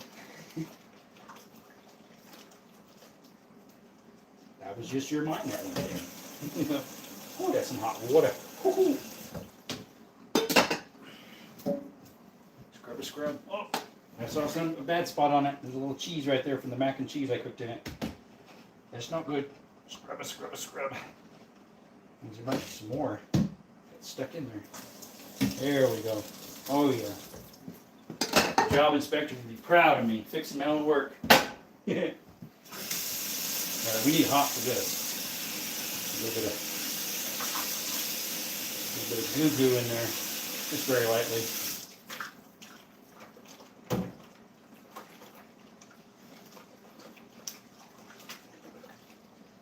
That was just your mind that one day. Oh, that's some hot water. Scrub. Oh, I saw a bad spot on it. There's a little cheese right there from the mac and cheese I cooked in it. That's not good. Scrub. There might be some more. It's stuck in there. There we go. Oh yeah. Job inspector would be proud of me fixing my own work. We need hot for this. A little bit of goo-goo in there, just very lightly.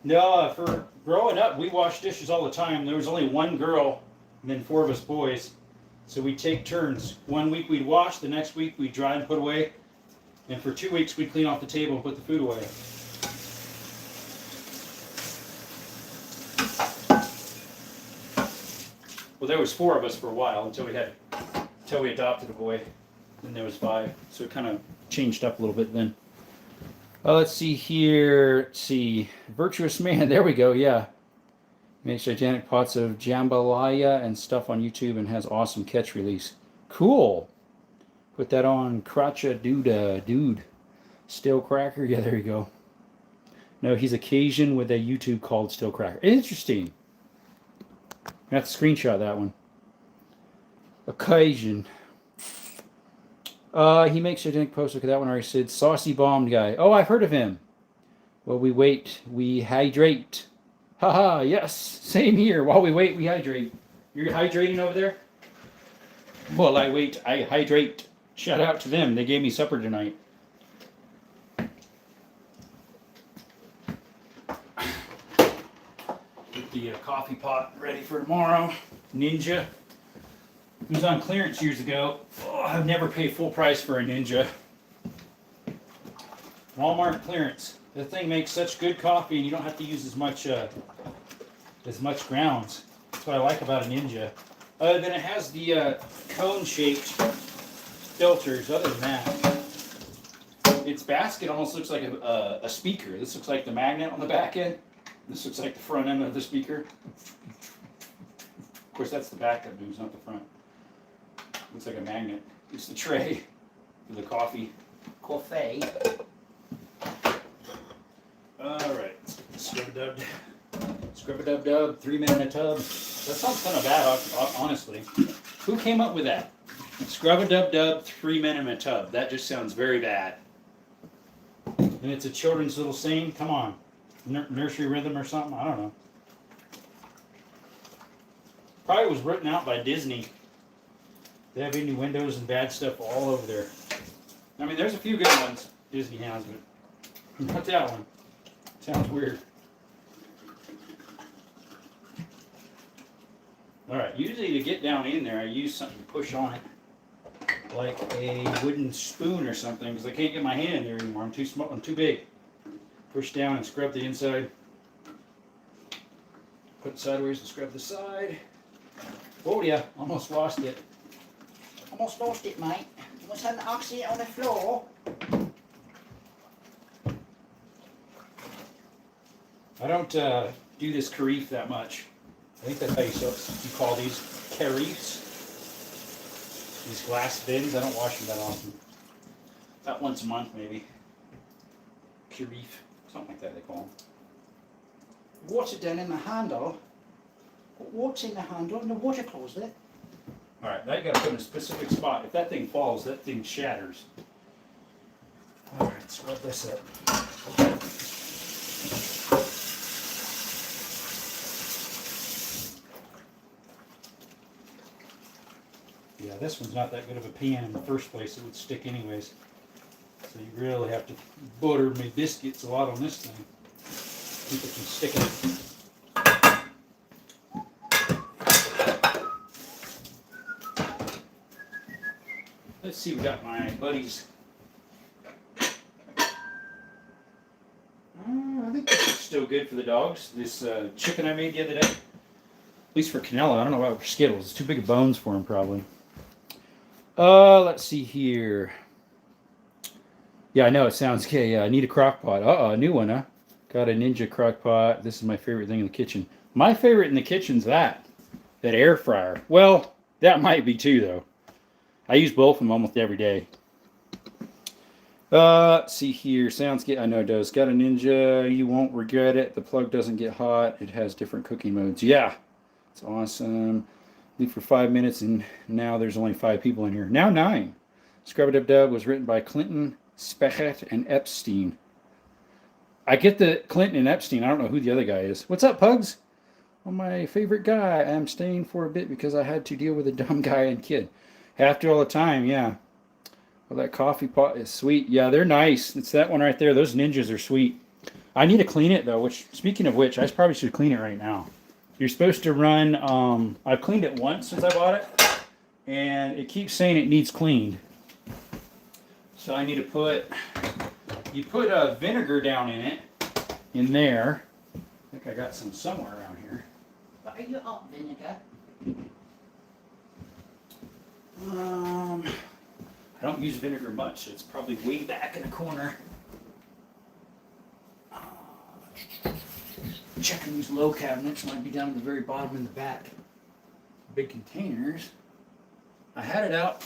No, for growing up, we washed dishes all the time. There was only one girl and then 4 of us boys. So we'd take turns. 1 week we'd wash, the next week we'd dry and put away. And for 2 weeks we'd clean off the table and put the food away. Well, there was 4 of us for a while until we adopted a boy. Then there was 5, so it kind of changed up a little bit then. Let's see here. Let's see. Virtuous Man. There we go. Yeah. Makes gigantic pots of jambalaya and stuff on YouTube and has awesome catch release. Cool. Put that on Crotcha Dude. Stale Cracker. Yeah, there you go. No, he's a Cajun with a YouTube called Stale Cracker. Interesting. I have to screenshot that one. Occasion. He makes gigantic posts. Look at that one already said. Saucy Bombed guy. Oh, I've heard of him. While we wait, we hydrate. Haha, yes. Same here. While we wait, we hydrate. You're hydrating over there? While I wait, I hydrate. Shout out to them. They gave me supper tonight. Get the coffee pot ready for tomorrow. Ninja. It was on clearance years ago. Oh, I've never paid full price for a Ninja. Walmart clearance. The thing makes such good coffee, and you don't have to use as much grounds. That's what I like about a Ninja. Then it has the cone-shaped filters. Other than that, its basket almost looks like a speaker. This looks like the magnet on the back end. This looks like the front end of the speaker. Of course, that's the back that moves, not the front. Looks like a magnet. It's the tray for the coffee. Coffee. Alright, scrub-a-dub. Scrub-a-dub-dub, 3 men in a tub. That sounds kind of bad, honestly. Who came up with that? Scrub-a-dub-dub, 3 men in a tub. That just sounds very bad. And it's a children's little saying? Come on. Nursery rhythm or something? I don't know. Probably was written out by Disney. They have innuendos and bad stuff all over there. I mean, there's a few good ones Disney has, but not that one. Sounds weird. Alright, usually to get down in there, I use something to push on it. Like a wooden spoon or something, because I can't get my hand in there anymore. I'm too small, I'm too big. Push down and scrub the inside. Put it sideways and scrub the side. Oh yeah, almost lost it. Almost lost it, mate. Almost had an accident on the floor. I don't do this carif that much. I think that's how you call these carifs. These glass bins. I don't wash them that often. About once a month, maybe. Carif. Something like that they call them. Water down in the handle. What's in the handle and the water closet? Alright, now you gotta put in a specific spot. If that thing falls, that thing shatters. Alright, scrub this up. Yeah, this one's not that good of a pan in the first place. It would stick anyways. So you really have to butter my biscuits a lot on this thing. Keep it from sticking. Let's see, we got my buddies. I think this is still good for the dogs. This chicken I made the other day. At least for Canelo. I don't know about for Skittles. It's too big of bones for him, probably. Let's see here. Yeah, I know it sounds gay. Yeah, I need a crock pot. A new one, huh? Got a Ninja crock pot. This is my favorite thing in the kitchen. My favorite in the kitchen's that air fryer. Well, that might be too, though. I use both of them almost every day. Let's see here. Sounds good. I know it does. Got a Ninja. You won't regret it. The plug doesn't get hot. It has different cooking modes. Yeah. It's awesome. Leave for 5 minutes, and now there's only 5 people in here. Now 9. Scrub-a-dub-dub was written by Clinton, Spechet, and Epstein. I get the Clinton and Epstein. I don't know who the other guy is. What's up, Pugs? Well, my favorite guy. I'm staying for a bit because I had to deal with a dumb guy and kid. Have to all the time, yeah. Well, that coffee pot is sweet. Yeah, they're nice. It's that one right there. Those Ninjas are sweet. I need to clean it, though, which, speaking of which, I probably should clean it right now. You're supposed to run, I've cleaned it once since I bought it, and it keeps saying it needs cleaned. So I need to put vinegar down in it, in there. I think I got some somewhere around here. But are you out vinegar? I don't use vinegar much, so it's probably way back in the corner. Checking these low cabinets, might be down at the very bottom in the back. Big containers. I had it out.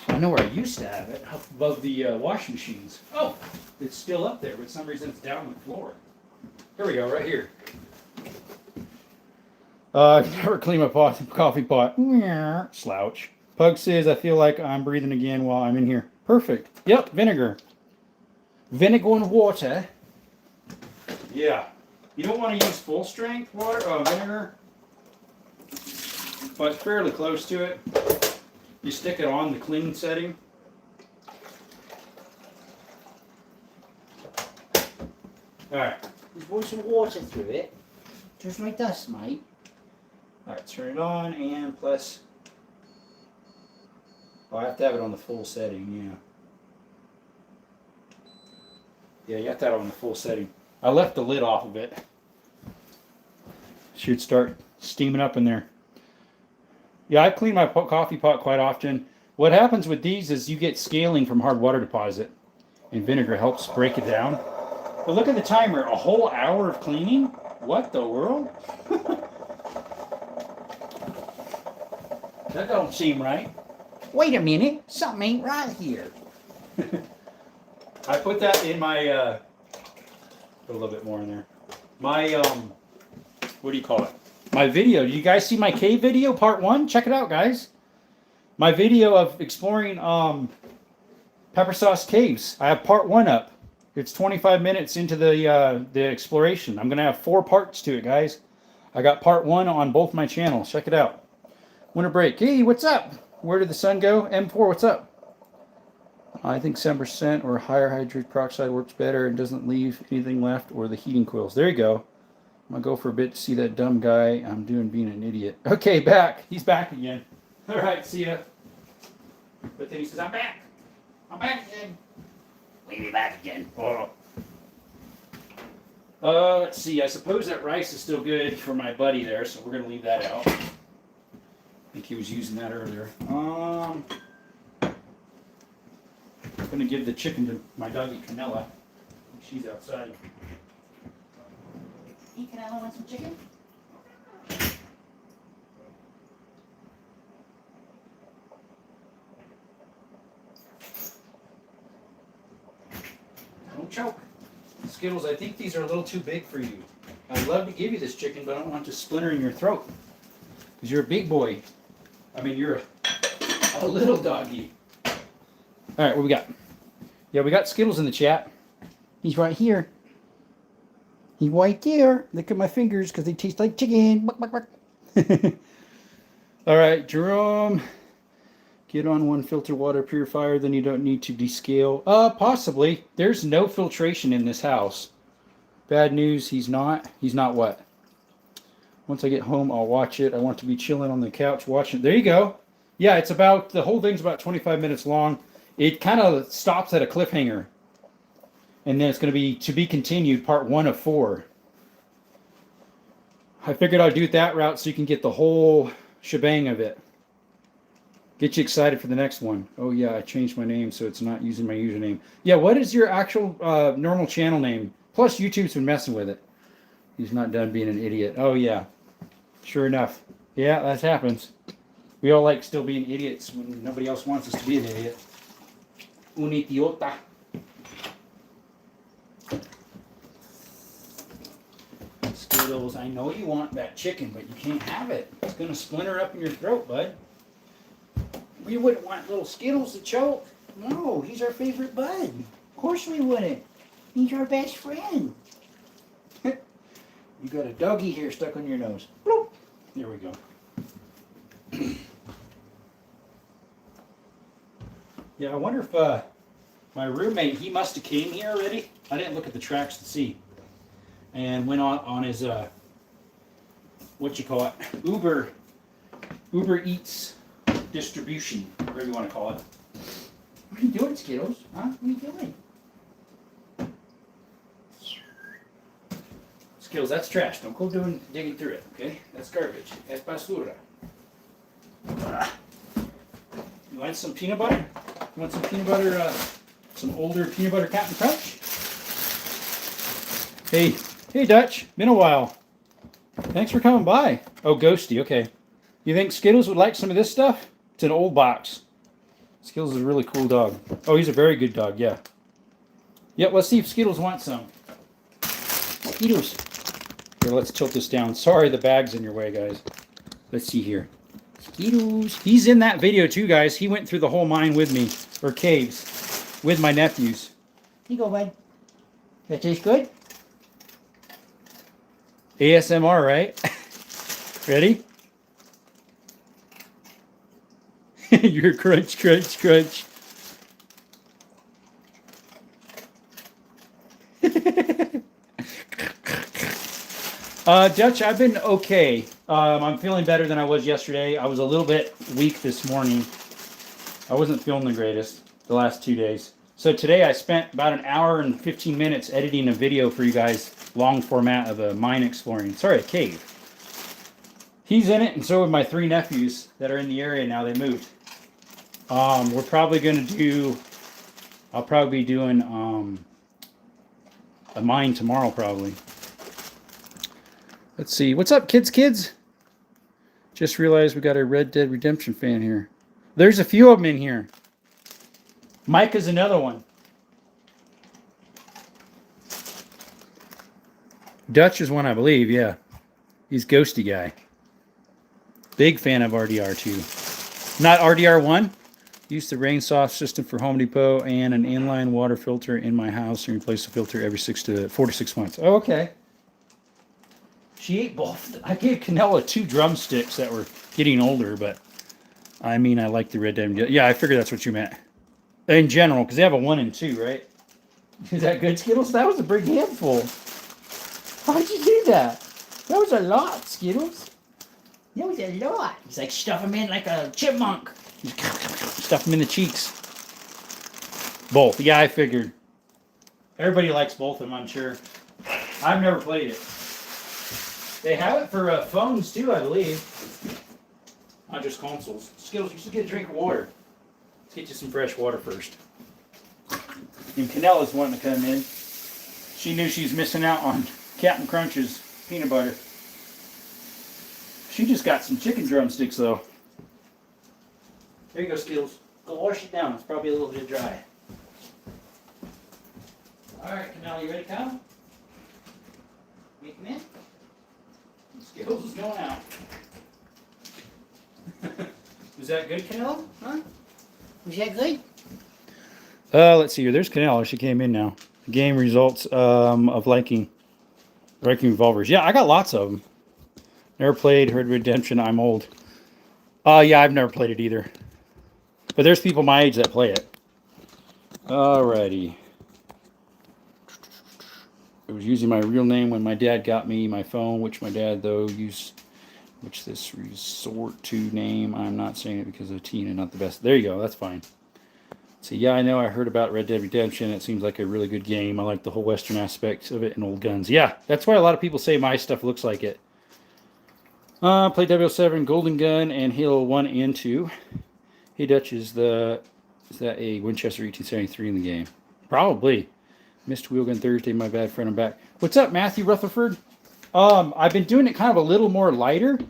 I know where I used to have it, up above the washing machines. Oh, it's still up there, but for some reason it's down on the floor. Here we go, right here. I never clean my coffee pot. Slouch. Pug says, I feel like I'm breathing again while I'm in here. Perfect. Yep, vinegar. Vinegar and water. Yeah. You don't want to use full strength water, vinegar, but it's fairly close to it. You stick it on the clean setting. Alright. There's more some water through it. Just like dust, mate. Alright, turn it on, and plus... Oh, I have to have it on the full setting, yeah. Yeah, you have to have it on the full setting. I left the lid off of it. Should start steaming up in there. Yeah, I clean my coffee pot quite often. What happens with these is you get scaling from hard water deposit, and vinegar helps break it down. But look at the timer, a whole hour of cleaning? What the world? That don't seem right. Wait a minute, something ain't right here. I put that in my, put a little bit more in there. My, what do you call it? My video. You guys see my cave video, part 1? Check it out, guys. My video of exploring, pepper sauce caves. I have part 1 up. It's 25 minutes into the exploration. I'm going to have 4 parts to it, guys. I got part 1 on both my channels. Check it out. Winter break. Hey, what's up? Where did the sun go? M4, what's up? I think 7% or higher hydrogen peroxide works better and doesn't leave anything left, or the heating coils. There you go. I'm going to go for a bit to see that dumb guy I'm doing being an idiot. Okay, back. He's back again. All right, see ya. But then he says, I'm back. I'm back again. We'll be back again. Oh. Let's see. I suppose that rice is still good for my buddy there, so we're going to leave that out. I think he was using that earlier. I'm going to give the chicken to my doggy Canella. She's outside. Hey, Canella, want some chicken? Don't choke. Skittles, I think these are a little too big for you. I'd love to give you this chicken, but I don't want to splinter in your throat. Because you're a big boy. I mean, you're a little doggy. All right, what we got? Yeah, we got Skittles in the chat. He's right here. He's right there. Look at my fingers because they taste like chicken. Buck, buck, buck. All right, Jerome. Get on one filter water purifier, then you don't need to descale. Possibly. There's no filtration in this house. Bad news, he's not. He's not what? Once I get home, I'll watch it. I want to be chilling on the couch watching. There you go. Yeah, it's about, the whole thing's about 25 minutes long. It kind of stops at a cliffhanger. And then it's going to be continued, part 1 of 4. I figured I'd do it that route so you can get the whole shebang of it. Get you excited for the next one. Oh yeah, I changed my name so it's not using my username. Yeah, what is your actual normal channel name? Plus YouTube's been messing with it. He's not done being an idiot. Oh yeah, sure enough. Yeah, that happens. We all like still being idiots when nobody else wants us to be an idiot. Un idiota. Skittles, I know you want that chicken, but you can't have it. It's going to splinter up in your throat, bud. We wouldn't want little Skittles to choke. No, he's our favorite bud. Of course we wouldn't. He's our best friend. You got a doggy hair stuck on your nose. Bloop. There we go. Yeah, I wonder if my roommate, he must have came here already. I didn't look at the tracks to see. And went on his, what you call it, Uber Eats distribution, whatever you want to call it. What are you doing, Skittles? Huh? What are you doing? Skittles, that's trash. Don't go digging through it, okay? That's garbage. That's basura. Find some peanut butter. You want some peanut butter? Some older peanut butter Captain Crunch. Hey, Dutch. Been a while. Thanks for coming by. Oh, Ghosty. Okay. You think Skittles would like some of this stuff? It's an old box. Skittles is a really cool dog. Oh, he's a very good dog. Yeah. Yep. Let's see if Skittles wants some. Skittles. Here, let's tilt this down. Sorry, the bag's in your way, guys. Let's see here. Skittles. He's in that video too, guys. He went through the whole mine with me, or caves, with my nephews. Here you go, bud. That tastes good? ASMR, right? Ready? You're crunch, crunch, crunch. Dutch, I've been okay. I'm feeling better than I was yesterday. I was a little bit weak this morning. I wasn't feeling the greatest the last 2 days. So today I spent about an hour and 15 minutes editing a video for you guys, long format of a mine exploring. Sorry, a cave. He's in it, and so are my 3 nephews that are in the area now. They moved. We're probably going to do... I'll probably be doing a mine tomorrow, probably. Let's see. What's up, kids? Just realized we got a Red Dead Redemption fan here. There's a few of them in here. Micah's another one. Dutch is one, I believe, yeah. He's Ghosty guy. Big fan of RDR2. Not RDR1. Used the rain soft system for Home Depot and an inline water filter in my house and replace the filter every 4 to 6 months. Oh, okay. She ate both. I gave Canella 2 drumsticks that were getting older, but I mean, I like the Red Dead. Yeah, I figured that's what you meant. In general, because they have a 1 and 2, right? Is that good, Skittles? That was a big handful. How'd you do that? That was a lot, Skittles. That was a lot. He's like, stuff him in like a chipmunk. Stuff him in the cheeks. Both. Yeah, I figured. Everybody likes both of them, I'm sure. I've never played it. They have it for phones too, I believe. Not just consoles. Skittles, you should get a drink of water. Let's get you some fresh water first. And Canella's wanting to come in. She knew she was missing out on Captain Crunch's peanut butter. She just got some chicken drumsticks though. There you go, Skittles. Go wash it down. It's probably a little bit dry. Alright, Canella, you ready to come? You come in? Skittles is going out. Was that good, Canella? Huh? Was that good? Let's see here. There's Canella. She came in now. Game results of liking revolvers. Yeah, I got lots of them. Never played Red Dead Redemption. I'm old. Yeah, I've never played it either. But there's people my age that play it. Alrighty. I was using my real name when my dad got me my phone, which my dad, though, used... Which this resort to name. I'm not saying it because of Tina, not the best. There you go. That's fine. So, yeah, I know I heard about Red Dead Redemption. It seems like a really good game. I like the whole Western aspects of it and old guns. Yeah, that's why a lot of people say my stuff looks like it. Played 007, Golden Gun, and Halo 1 and 2. Hey, Dutch, is that a Winchester 1873 in the game? Probably. Missed Wheelgun Thursday, my bad friend, I'm back. What's up, Matthew Rutherford? I've been doing it kind of a little more lighter.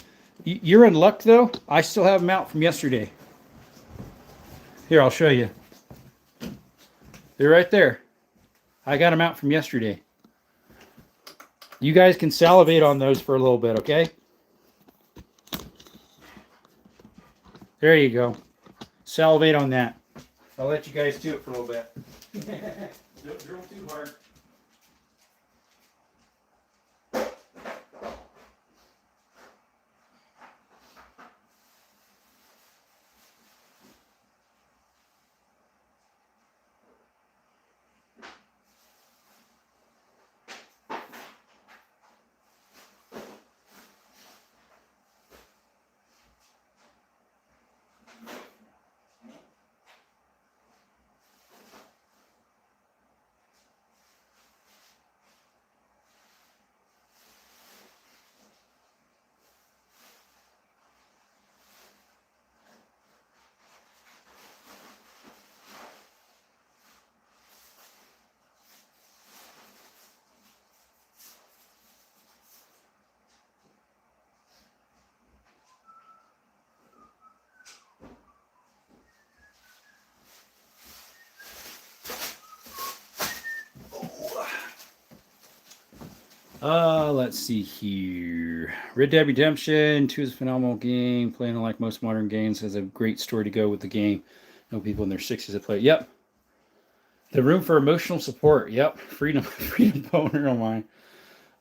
You're in luck, though. I still have them out from yesterday. Here, I'll show you. They're right there. I got them out from yesterday. You guys can salivate on those for a little bit, okay? There you go. Salivate on that. I'll let you guys do it for a little bit. Don't drill too hard. Let's see here. Red Dead Redemption 2 is a phenomenal game. Playing like most modern games, has a great story to go with the game. No people in their 60s that play. Yep. The room for emotional support. Yep. Freedom, freedom boner on mine.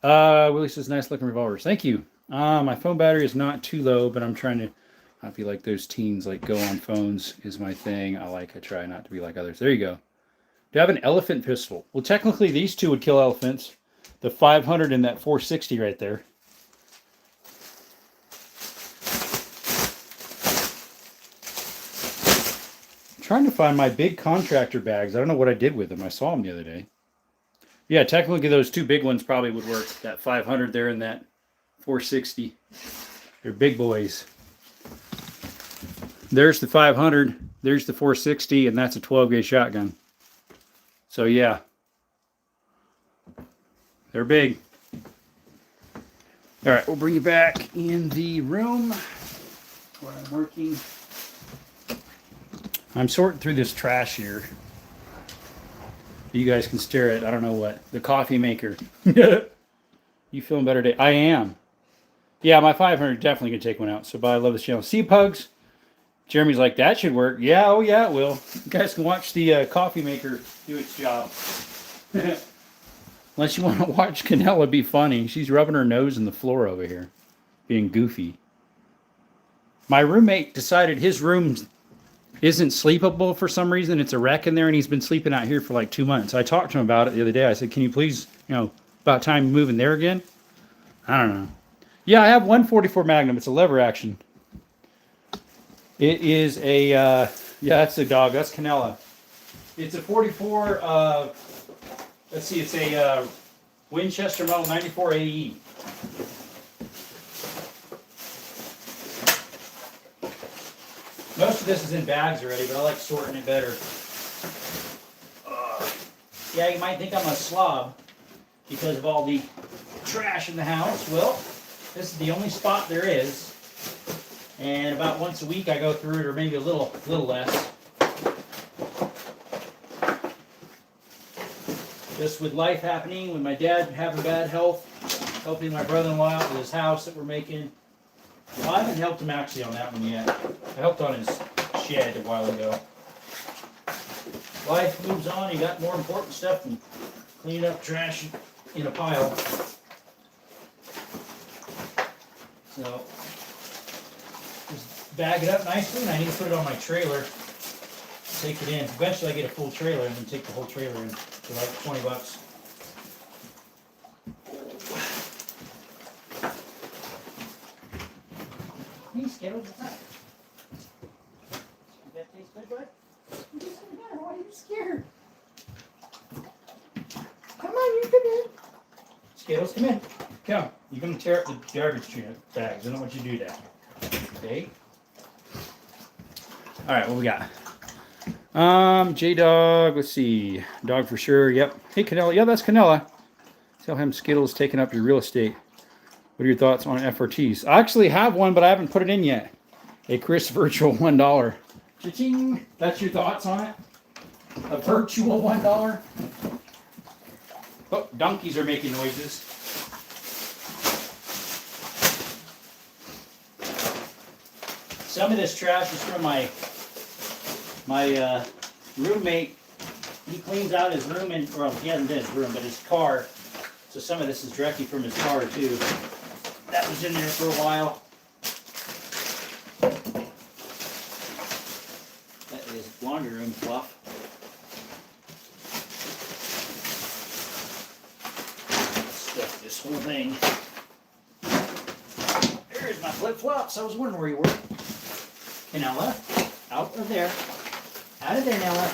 Willie says, nice looking revolvers. Thank you. My phone battery is not too low, but I'm trying to not be like those teens, like go on phones is my thing. I try not to be like others. There you go. Do I have an elephant pistol? Well, technically these two would kill elephants. The 500 and that 460 right there. I'm trying to find my big contractor bags. I don't know what I did with them. I saw them the other day. Yeah, technically those two big ones probably would work. That 500 there and that 460. They're big boys. There's the 500. There's the 460, and that's a 12-gauge shotgun. So yeah. They're big. All right, we'll bring you back in the room where I'm working. I'm sorting through this trash here. You guys can stare at, I don't know what, the coffee maker. You feeling better today? I am. Yeah, my 500 definitely gonna take one out. So bye, I love this channel. See you, Pugs. Jeremy's like, that should work. Yeah, oh yeah, it will. You guys can watch the coffee maker do its job. Unless you want to watch Canella be funny. She's rubbing her nose in the floor over here, being goofy. My roommate decided his room isn't sleepable for some reason. It's a wreck in there, and he's been sleeping out here for like 2 months. I talked to him about it the other day. I said, can you please, about time you move in there again? I don't know. Yeah, I have 144 Magnum. It's a lever action. It is a, yeah, that's a dog. That's Canella. It's a 44, let's see, it's a Winchester model 94 AE. Most of this is in bags already, but I like sorting it better. Yeah, you might think I'm a slob because of all the trash in the house. Well, this is the only spot there is. And about once a week I go through it, or maybe a little less. Just with life happening, with my dad having bad health, helping my brother-in-law out with his house that we're making. Well, I haven't helped him actually on that one yet. I helped on his shed a while ago. Life moves on. You got more important stuff than cleaning up trash in a pile. So, just bag it up nicely, and I need to put it on my trailer. Take it in. Eventually I get a full trailer and then take the whole trailer in for like 20 bucks. Hey, Skittles, what's up? Did that taste good, bud? You just come here. Why are you scared? Come on, you come in. Skittles, come in. Come. You're going to tear up the garbage bags. I don't want you to do that. Okay? Alright, what we got? J-Dog, let's see. Dog for sure, yep. Hey, Canella. Yeah, that's Canella. Tell him Skittles taking up your real estate. What are your thoughts on FRTs? I actually have one, but I haven't put it in yet. A Chris Virtual $1. Cha-ching! That's your thoughts on it? A virtual $1? Oh, donkeys are making noises. Some of this trash is from my roommate. He cleans out his room, well, he hasn't done his room, but his car. So some of this is directly from his car too. That was in there for a while. That is laundry room fluff. Stuff this whole thing. There's my flip-flops. I was wondering where you were. Okay, Nella, out of there. Out of there, Nella.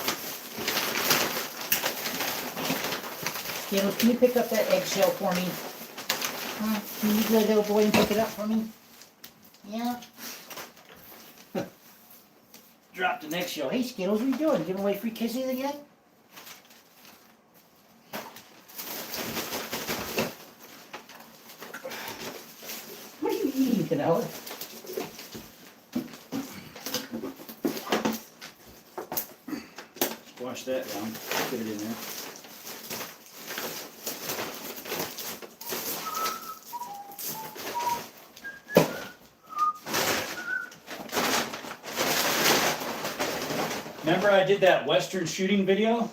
Skittles, can you pick up that eggshell for me? Can you go, little boy, and pick it up for me? Yeah. Dropped an eggshell. Hey, Skittles, what are you doing? Giving away free kisses again? What are you eating, Canella? Wash that down. Put it in there. Remember I did that Western shooting video?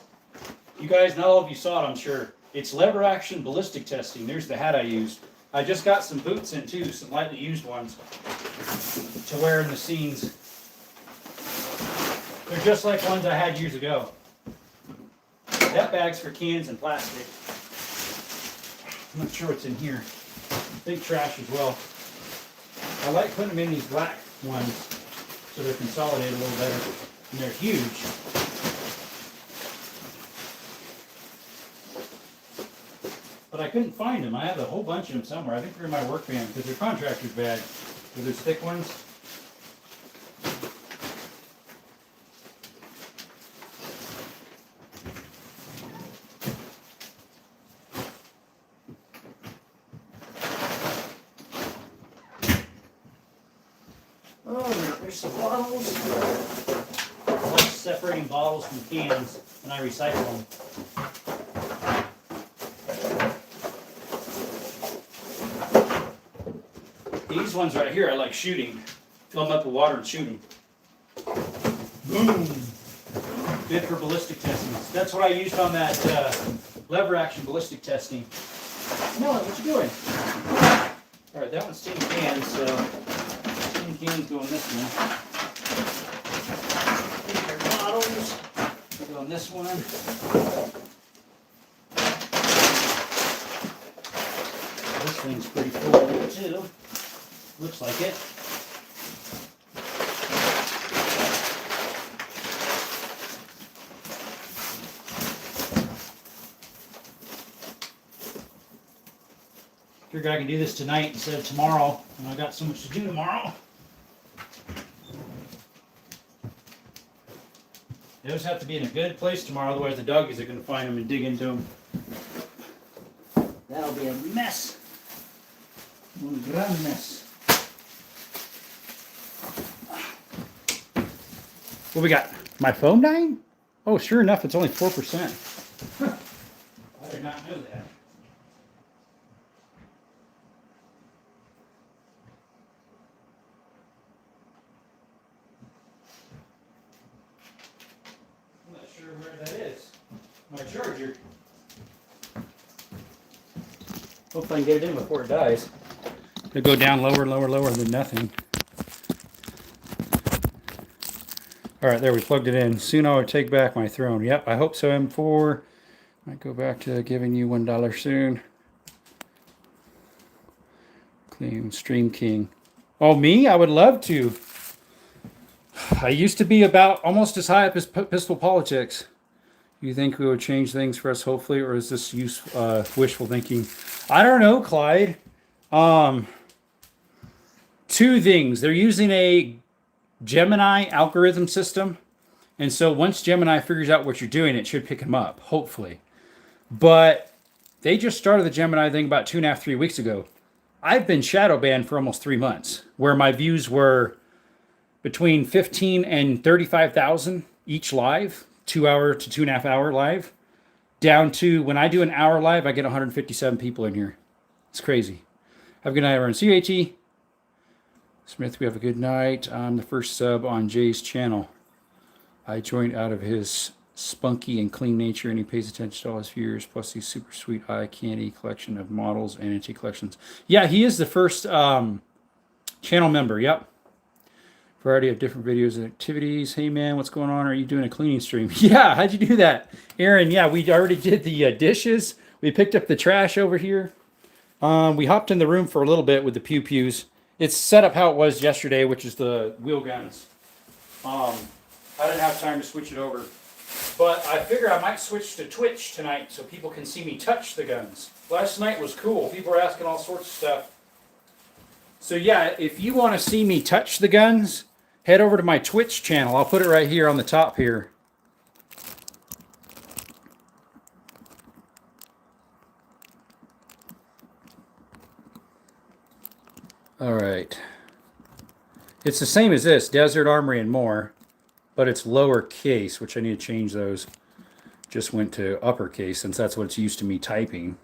You guys, not all of you saw it, I'm sure. It's lever action ballistic testing. There's the hat I used. I just got some boots in too, some lightly used ones to wear in the scenes. They're just like ones I had years ago. That bag's for cans and plastic. I'm not sure what's in here. Big trash as well. I like putting them in these black ones so they're consolidated a little better. And they're huge. But I couldn't find them. I have a whole bunch of them somewhere. I think they're in my work van because they're contractor's bag. They're those thick ones. Oh, there's some bottles. I like separating bottles from cans and I recycle them. These ones right here I like shooting. Fill them up with water and shoot them. Boom! Good for ballistic testing. That's what I used on that lever action ballistic testing. Nolan, what you doing? Alright, that one's tin cans, so tin cans go in this one. These are bottles. Go on this one. This thing's pretty full too. Looks like it. Figured I can do this tonight instead of tomorrow, and I got so much to do tomorrow. Those have to be in a good place tomorrow, otherwise the doggies are going to find them and dig into them. That'll be a mess. Un gran mess. What we got? My phone dying? Oh, sure enough, it's only 4%. I did not know that. I'm not sure where that is. My charger. Hopefully I can get it in before it dies. It'll go down lower, lower, lower than nothing. Alright, there, we plugged it in. Soon I will take back my throne. Yep, I hope so, M4. Might go back to giving you $1 soon. Claim Stream King. Oh, me? I would love to. I used to be about almost as high up as Pistol Politics. You think we would change things for us, hopefully, or is this wishful thinking? I don't know, Clyde. Two things. They're using a Gemini algorithm system, and so once Gemini figures out what you're doing, it should pick them up, hopefully. But they just started the Gemini thing about 2.5, 3 weeks ago. I've been shadow banned for almost 3 months, where my views were between 15 and 35,000 each live, 2 hour to 2.5 hour live, down to when I do an hour live, I get 157 people in here. It's crazy. Have a good night, everyone. See you, AT. Smith, we have a good night. I'm the first sub on Jay's channel. I joined out of his spunky and clean nature, and he pays attention to all his viewers, plus his super sweet eye candy collection of models and antique collections. Yeah, he is the first channel member. Yep. Variety of different videos and activities. Hey, man, what's going on? Are you doing a cleaning stream? Yeah, how'd you do that? Aaron, yeah, we already did the dishes. We picked up the trash over here. We hopped in the room for a little bit with the pew-pews. It's set up how it was yesterday, which is the wheel guns. I didn't have time to switch it over. But I figure I might switch to Twitch tonight so people can see me touch the guns. Last night was cool. People were asking all sorts of stuff. So yeah, if you want to see me touch the guns, head over to my Twitch channel. I'll put it right here on the top here. All right. It's the same as this, Desert Armory and more, but it's lowercase, which I need to change those. Just went to uppercase since that's what it's used to me typing.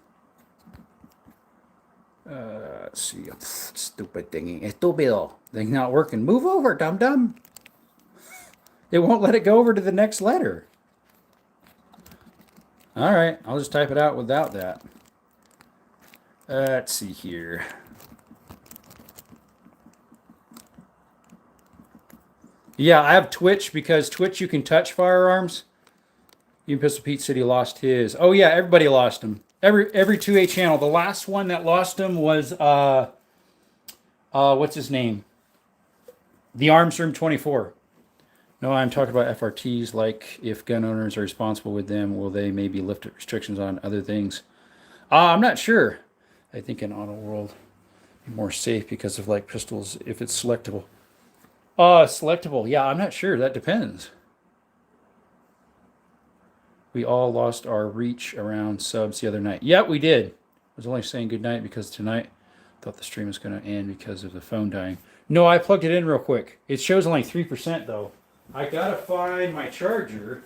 Let's see. Stupid thingy. Estúpido. Thing's not working. Move over, dum-dum. It won't let it go over to the next letter. All right, I'll just type it out without that. Let's see here. Yeah, I have Twitch because Twitch you can touch firearms. Even Pistol Pete said he lost his. Oh yeah, everybody lost them. Every 2A channel. The last one that lost him was what's his name? The Arms Room 24. No, I'm talking about FRTs. Like, if gun owners are responsible with them, will they maybe lift restrictions on other things? I'm not sure. I think in auto world, be more safe because of like pistols if it's selectable. Selectable. Yeah, I'm not sure. That depends. We all lost our reach around subs the other night. Yeah, we did. I was only saying good night because tonight I thought the stream was going to end because of the phone dying. No, I plugged it in real quick. It shows only 3% though. I gotta find my charger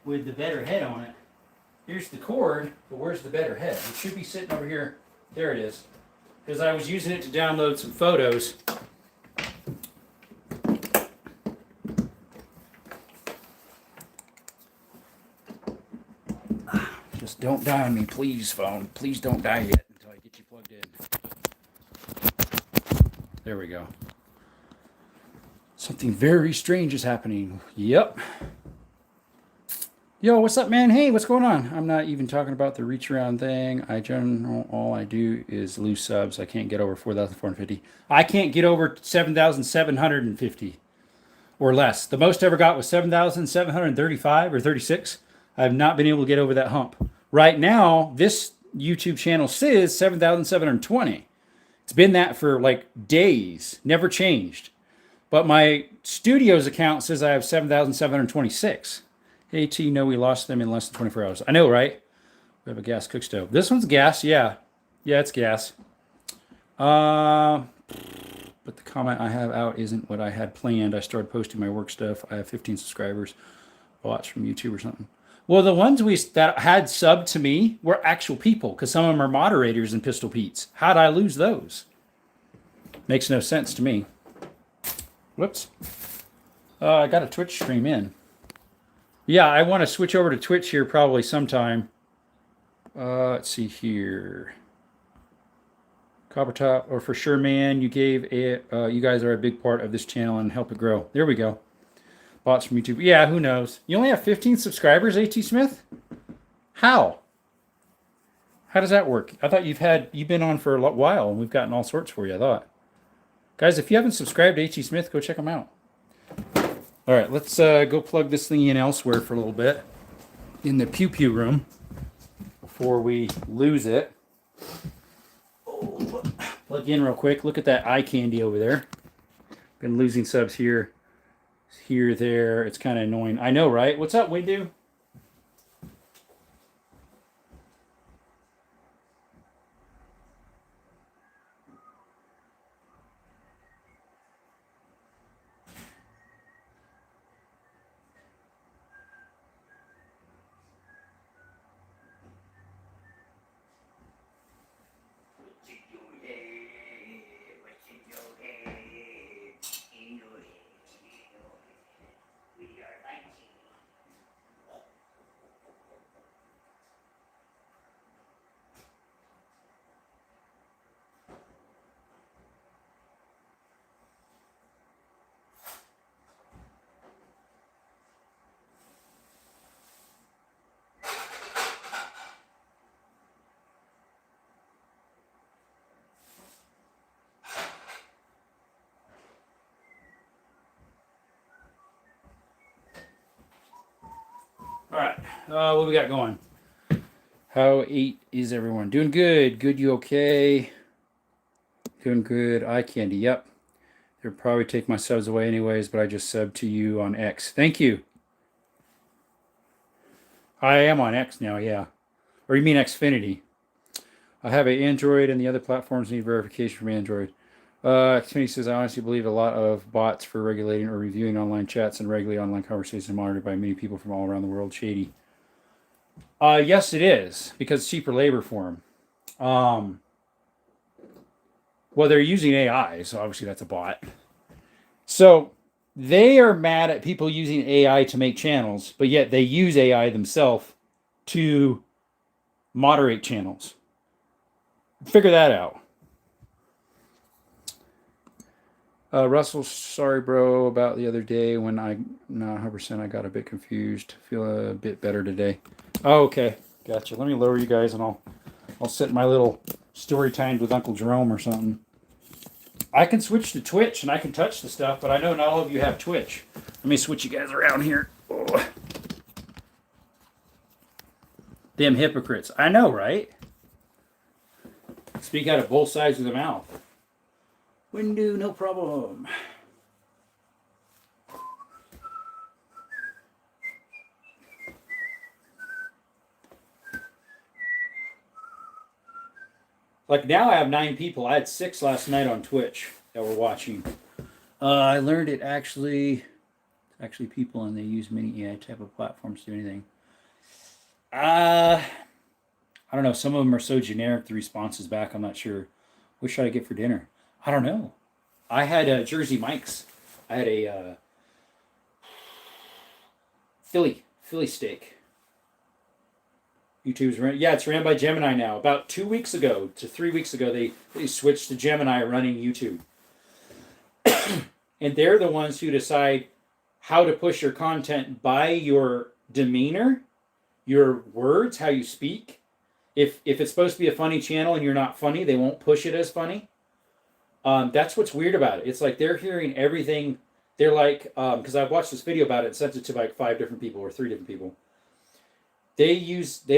with the better head on it. Here's the cord, but where's the better head? It should be sitting over here. There it is. Because I was using it to download some photos. Just don't die on me, please, phone. Please don't die yet until I get you plugged in. There we go. Something very strange is happening. Yep. Yo, what's up, man? Hey, what's going on? I'm not even talking about the reach around thing. All I do is lose subs. I can't get over 4,450. I can't get over 7,750 or less. The most I ever got was 7,735 or 36. I have not been able to get over that hump. Right now, this YouTube channel says 7,720. It's been that for like days, never changed. But my studio's account says I have 7,726. AT, no, we lost them in less than 24 hours. I know, right? We have a gas cook stove. This one's gas, yeah. Yeah, it's gas. But the comment I have out isn't what I had planned. I started posting my work stuff. I have 15 subscribers. Watch from YouTube or something. Well, the ones that had subbed to me were actual people because some of them are moderators in Pistol Pete's. How'd I lose those? Makes no sense to me. Whoops. I got a Twitch stream in. Yeah, I want to switch over to Twitch here probably sometime. Let's see here. Copper Top, or for sure, man, you guys are a big part of this channel and help it grow. There we go. Bots from YouTube. Yeah, who knows? You only have 15 subscribers, AT Smith? How? How does that work? I thought you've been on for a while and we've gotten all sorts for you, I thought. Guys, if you haven't subscribed to AT Smith, go check them out. All right, let's go plug this thing in elsewhere for a little bit in the pew pew room before we lose it. Oh, plug in real quick. Look at that eye candy over there. Been losing subs here, there. It's kind of annoying. I know, right? What's up, Windu? All right, what we got going? How is everyone? Doing good. Good, you okay? Doing good. Eye candy, yep. They'll probably take my subs away anyways, but I just subbed to you on X. Thank you. I am on X now, yeah. Or you mean Xfinity? I have an Android and the other platforms need verification from Android. Xfinity says, I honestly believe a lot of bots for regulating or reviewing online chats and regulating online conversations monitored by many people from all around the world. Shady. Yes, it is, because it's cheaper labor for them. Well, they're using AI, so obviously that's a bot. So They are mad at people using AI to make channels, but yet they use AI themselves to moderate channels. Figure that out. Russell, sorry, bro, about the other day when I, no, 100%, I got a bit confused. Feel a bit better today. Oh, okay. Gotcha. Let me lower you guys and I'll set my little story time with Uncle Jerome or something. I can switch to Twitch and I can touch the stuff, but I know not all of you have Twitch. Let me switch you guys around here. Oh. Them hypocrites. I know, right? Speak out of both sides of the mouth. Window, no problem. Like now I have 9 people. I had 6 last night on Twitch that were watching. I learned it actually people and they use many AI type of platforms to do anything. I don't know. Some of them are so generic, the responses back, I'm not sure. What should I get for dinner? I don't know. I had Jersey Mike's. I had a Philly steak. YouTube's ran, yeah, it's ran by Gemini now. About 2 weeks ago to 3 weeks ago, they switched to Gemini running YouTube. And they're the ones who decide how to push your content by your demeanor, your words, how you speak. If it's supposed to be a funny channel and you're not funny, they won't push it as funny. That's what's weird about it. It's like they're hearing everything. They're like, because I've watched this video about it and sent it to like 5 different people or 3 different people. They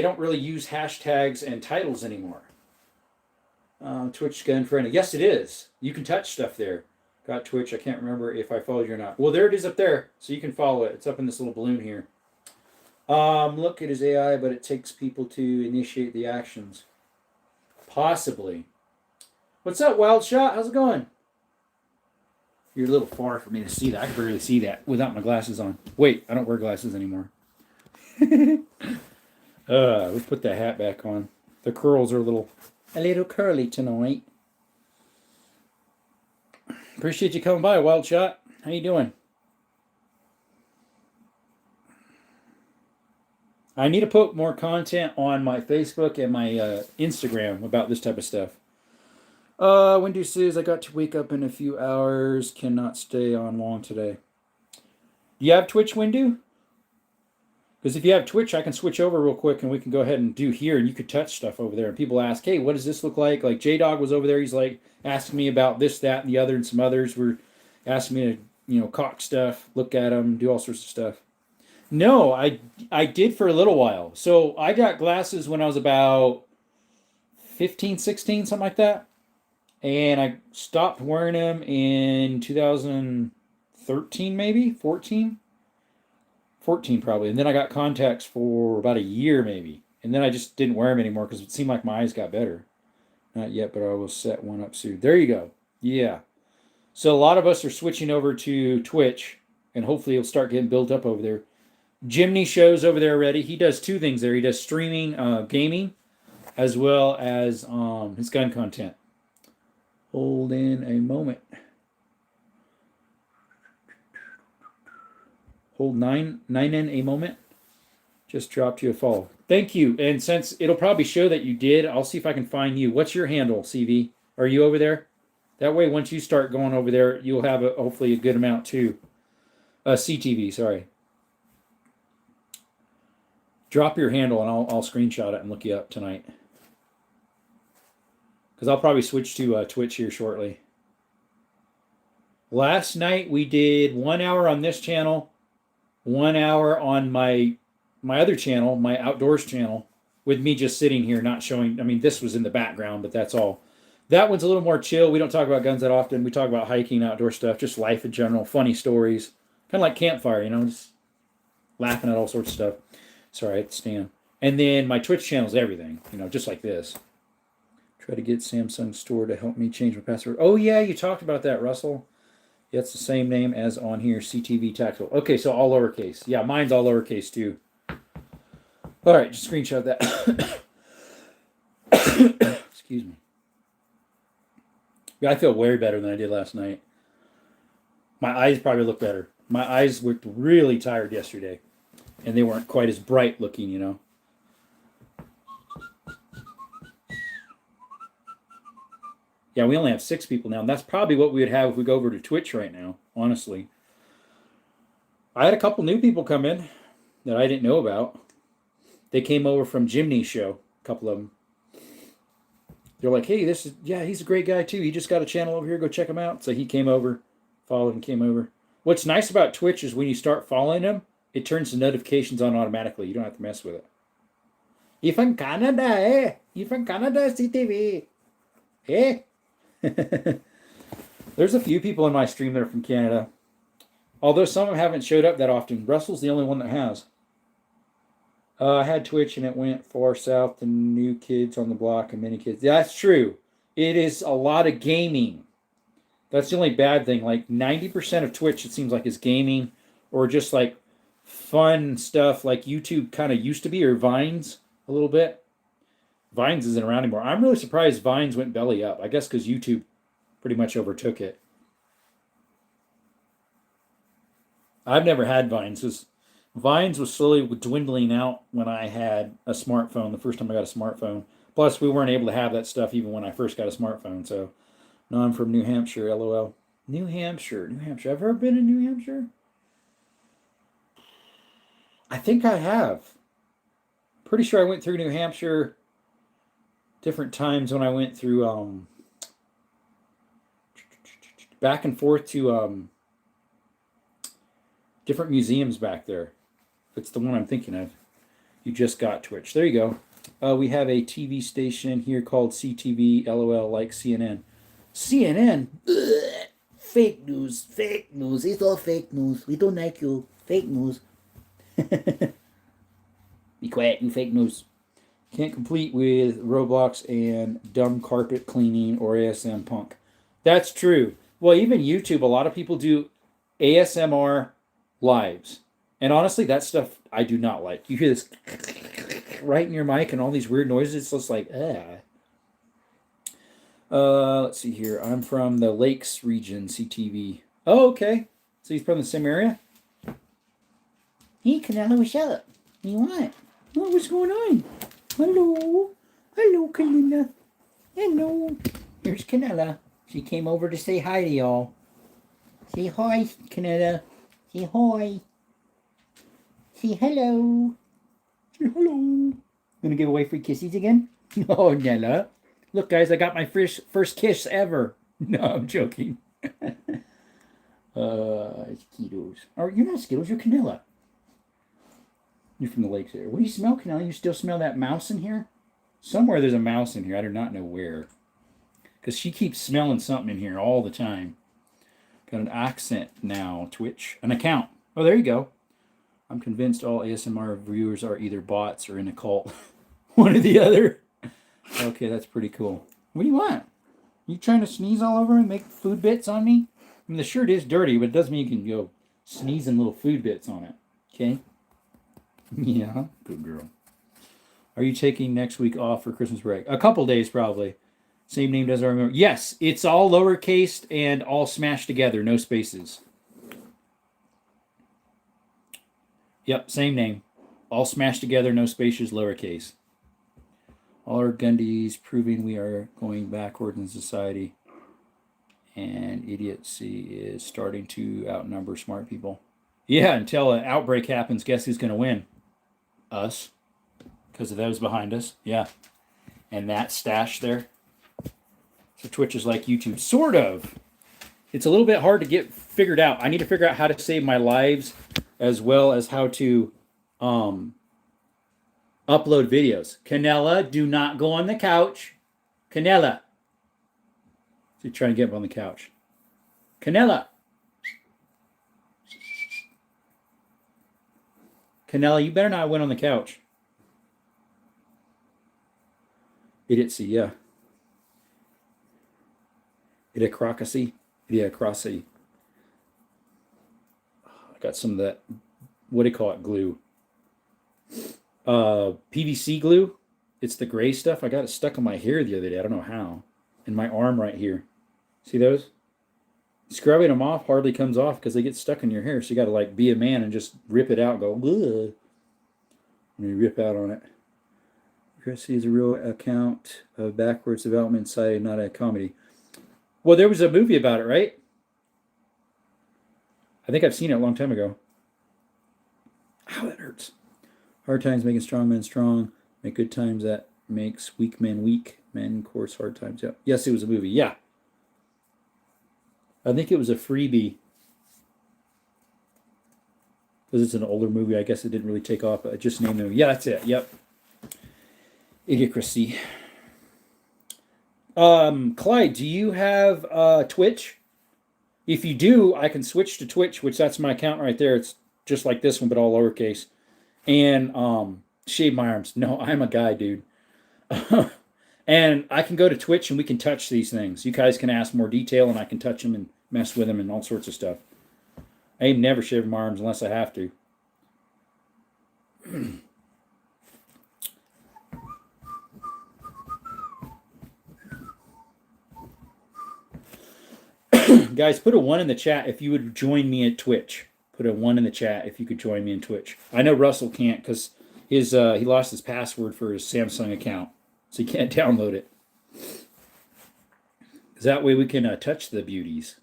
don't really use hashtags and titles anymore. Twitch gun friendly. Yes, it is. You can touch stuff there. Got Twitch. I can't remember if I followed you or not. Well, there it is up there. So you can follow it. It's up in this little balloon here. Look, it is AI, but it takes people to initiate the actions. Possibly. What's up, Wild Shot? How's it going? You're a little far for me to see that. I can barely see that without my glasses on. Wait, I don't wear glasses anymore. Let's put that hat back on. The curls are a little curly tonight. Appreciate you coming by, Wild Shot. How you doing? I need to put more content on my Facebook and my Instagram about this type of stuff. Wendy says, I got to wake up in a few hours. Cannot stay on long today. Do you have Twitch, Windu? Because if you have Twitch, I can switch over real quick and we can go ahead and do here and you could touch stuff over there. And people ask, hey, what does this look like? Like J-Dog was over there. He's like asking me about this, that, and the other. And some others were asking me to, cock stuff, look at them, do all sorts of stuff. No, I did for a little while. So I got glasses when I was about 15, 16, something like that. And I stopped wearing them in 2013, maybe 14 probably. And then I got contacts for about a year maybe. And then I just didn't wear them anymore because it seemed like my eyes got better. Not yet, but I will set one up soon. There you go. Yeah. So a lot of us are switching over to Twitch, and hopefully it'll start getting built up over there. Jimny shows over there already. He does 2 things there. He does streaming, gaming, as well as his gun content. Hold in a moment. Hold 9 in a moment. Just dropped you a follow. Thank you. And since it'll probably show that you did, I'll see if I can find you. What's your handle, CV? Are you over there? That way, once you start going over there, you'll have hopefully a good amount too. CTV, sorry. Drop your handle and I'll screenshot it and look you up tonight. Because I'll probably switch to Twitch here shortly. Last night we did 1 hour on this channel, 1 hour on my other channel, my outdoors channel, with me just sitting here not showing. I mean, this was in the background, but that's all. That one's a little more chill. We don't talk about guns that often. We talk about hiking, outdoor stuff, just life in general, funny stories. Kind of like campfire, just laughing at all sorts of stuff. Sorry, I had to stand. And then my Twitch channel is everything, just like this. Try to get Samsung store to help me change my password. Oh, yeah, you talked about that, Russell. Yeah, it's the same name as on here, CTV Tactical. Okay, so all lowercase. Yeah, mine's all lowercase, too. All right, just screenshot that. Excuse me. Yeah, I feel way better than I did last night. My eyes probably look better. My eyes looked really tired yesterday, and they weren't quite as bright looking, you know. Yeah, we only have 6 people now, and that's probably what we would have if we go over to Twitch right now, honestly. I had a couple new people come in that I didn't know about. They came over from Jimny's show, a couple of them. They're like, hey, he's a great guy too. He just got a channel over here. Go check him out. So he came over, followed and came over. What's nice about Twitch is when you start following him, it turns the notifications on automatically. You don't have to mess with it. You from Canada, eh? You from Canada, CTV. Eh? There's a few people in my stream that are from Canada. Although some of them haven't showed up that often. Russell's the only one that has. I had Twitch and it went far south to New Kids on the Block and Many Kids. Yeah, that's true. It is a lot of gaming. That's the only bad thing. Like 90% of Twitch, it seems like, is gaming or just like fun stuff like YouTube kind of used to be, or Vines a little bit. Vines isn't around anymore. I'm really surprised Vines went belly up. I guess because YouTube pretty much overtook it. I've never had Vines. Vines was slowly dwindling out when I had a smartphone, the first time I got a smartphone. Plus, we weren't able to have that stuff even when I first got a smartphone. So, no, I'm from New Hampshire, LOL. New Hampshire. Have I ever been in New Hampshire? I think I have. Pretty sure I went through New Hampshire different times when I went through back and forth to different museums back there. It's the one I'm thinking of. You just got Twitch. There you go. We have a TV station here called CTV, LOL, like CNN. CNN? Ugh. Fake news. Fake news. It's all fake news. We don't like you. Fake news. Be quiet, you fake news. Can't complete with Roblox and dumb carpet cleaning or ASM punk. That's true. Well, even YouTube, a lot of people do ASMR lives. And honestly, that stuff I do not like. You hear this right in your mic and all these weird noises. It's just like, let's see here. I'm from the Lakes region, CTV. Oh, okay. So he's from the same area? Hey, Canelo, what's up? What do you want? What's going on? Hello. Hello, Canela. Hello. Here's Canela. She came over to say hi to y'all. Say hi, Canela. Say hi. Say hello. Say hello. Gonna give away free kisses again? Oh, Nella. Look, guys, I got my first kiss ever. No, I'm joking. It's Skittles. Or you're not Skittles, you're Canela. You're from the lakes there. What do you smell, Canela? You still smell that mouse in here? Somewhere there's a mouse in here. I do not know where. Because she keeps smelling something in here all the time. Got an accent now, Twitch. An account. Oh, there you go. I'm convinced all ASMR viewers are either bots or in a cult. One or the other. Okay, that's pretty cool. What do you want? You trying to sneeze all over and make food bits on me? I mean, the shirt is dirty, but it doesn't mean you can go sneezing little food bits on it. Okay? Yeah, good girl. Are you taking next week off for Christmas break? A couple days, probably. Same name does I remember. Yes, it's all lowercase and all smashed together, no spaces. Yep, same name. All smashed together, no spaces, lowercase. All our Gundys proving we are going backward in society. And idiocy is starting to outnumber smart people. Yeah, until an outbreak happens, guess who's going to win? Us. Because of those behind us. Yeah. And that stash there. So Twitch is like YouTube. Sort of. It's a little bit hard to get figured out. I need to figure out how to save my lives as well as how to upload videos. Canela, do not go on the couch. Canela. So you're trying to get up on the couch. Canela. Canela, you better not win on the couch. Idiocy, yeah. Idiocracy. Idiocracy. I got some of that, what do you call it, glue? PVC glue. It's the gray stuff. I got it stuck on my hair the other day. I don't know how. In my arm right here. See those? Scrubbing them off hardly comes off because they get stuck in your hair. So you got to like be a man and just rip it out. And go, ugh, when you rip out on it. Chrissy is a real account of backwards development site, not a comedy. Well, there was a movie about it, right? I think I've seen it a long time ago. Ow, that hurts. Hard times making strong men strong. Make good times that makes weak men weak. Men course hard times. Yeah. Yes, it was a movie. Yeah. I think it was a freebie. Because it's an older movie. I guess it didn't really take off. I just named it. Yeah, that's it. Yep. Idiocy. Clyde, do you have Twitch? If you do, I can switch to Twitch, which that's my account right there. It's just like this one, but all lowercase. And shave my arms. No, I'm a guy, dude. And I can go to Twitch and we can touch these things. You guys can ask more detail and I can touch them and mess with them and all sorts of stuff. I ain't never shaving my arms unless I have to. Guys, put a 1 in the chat if you would join me at Twitch. Put a 1 in the chat if you could join me in Twitch. I know Russell can't because he lost his password for his Samsung account, so he can't download it. That way we can touch the beauties.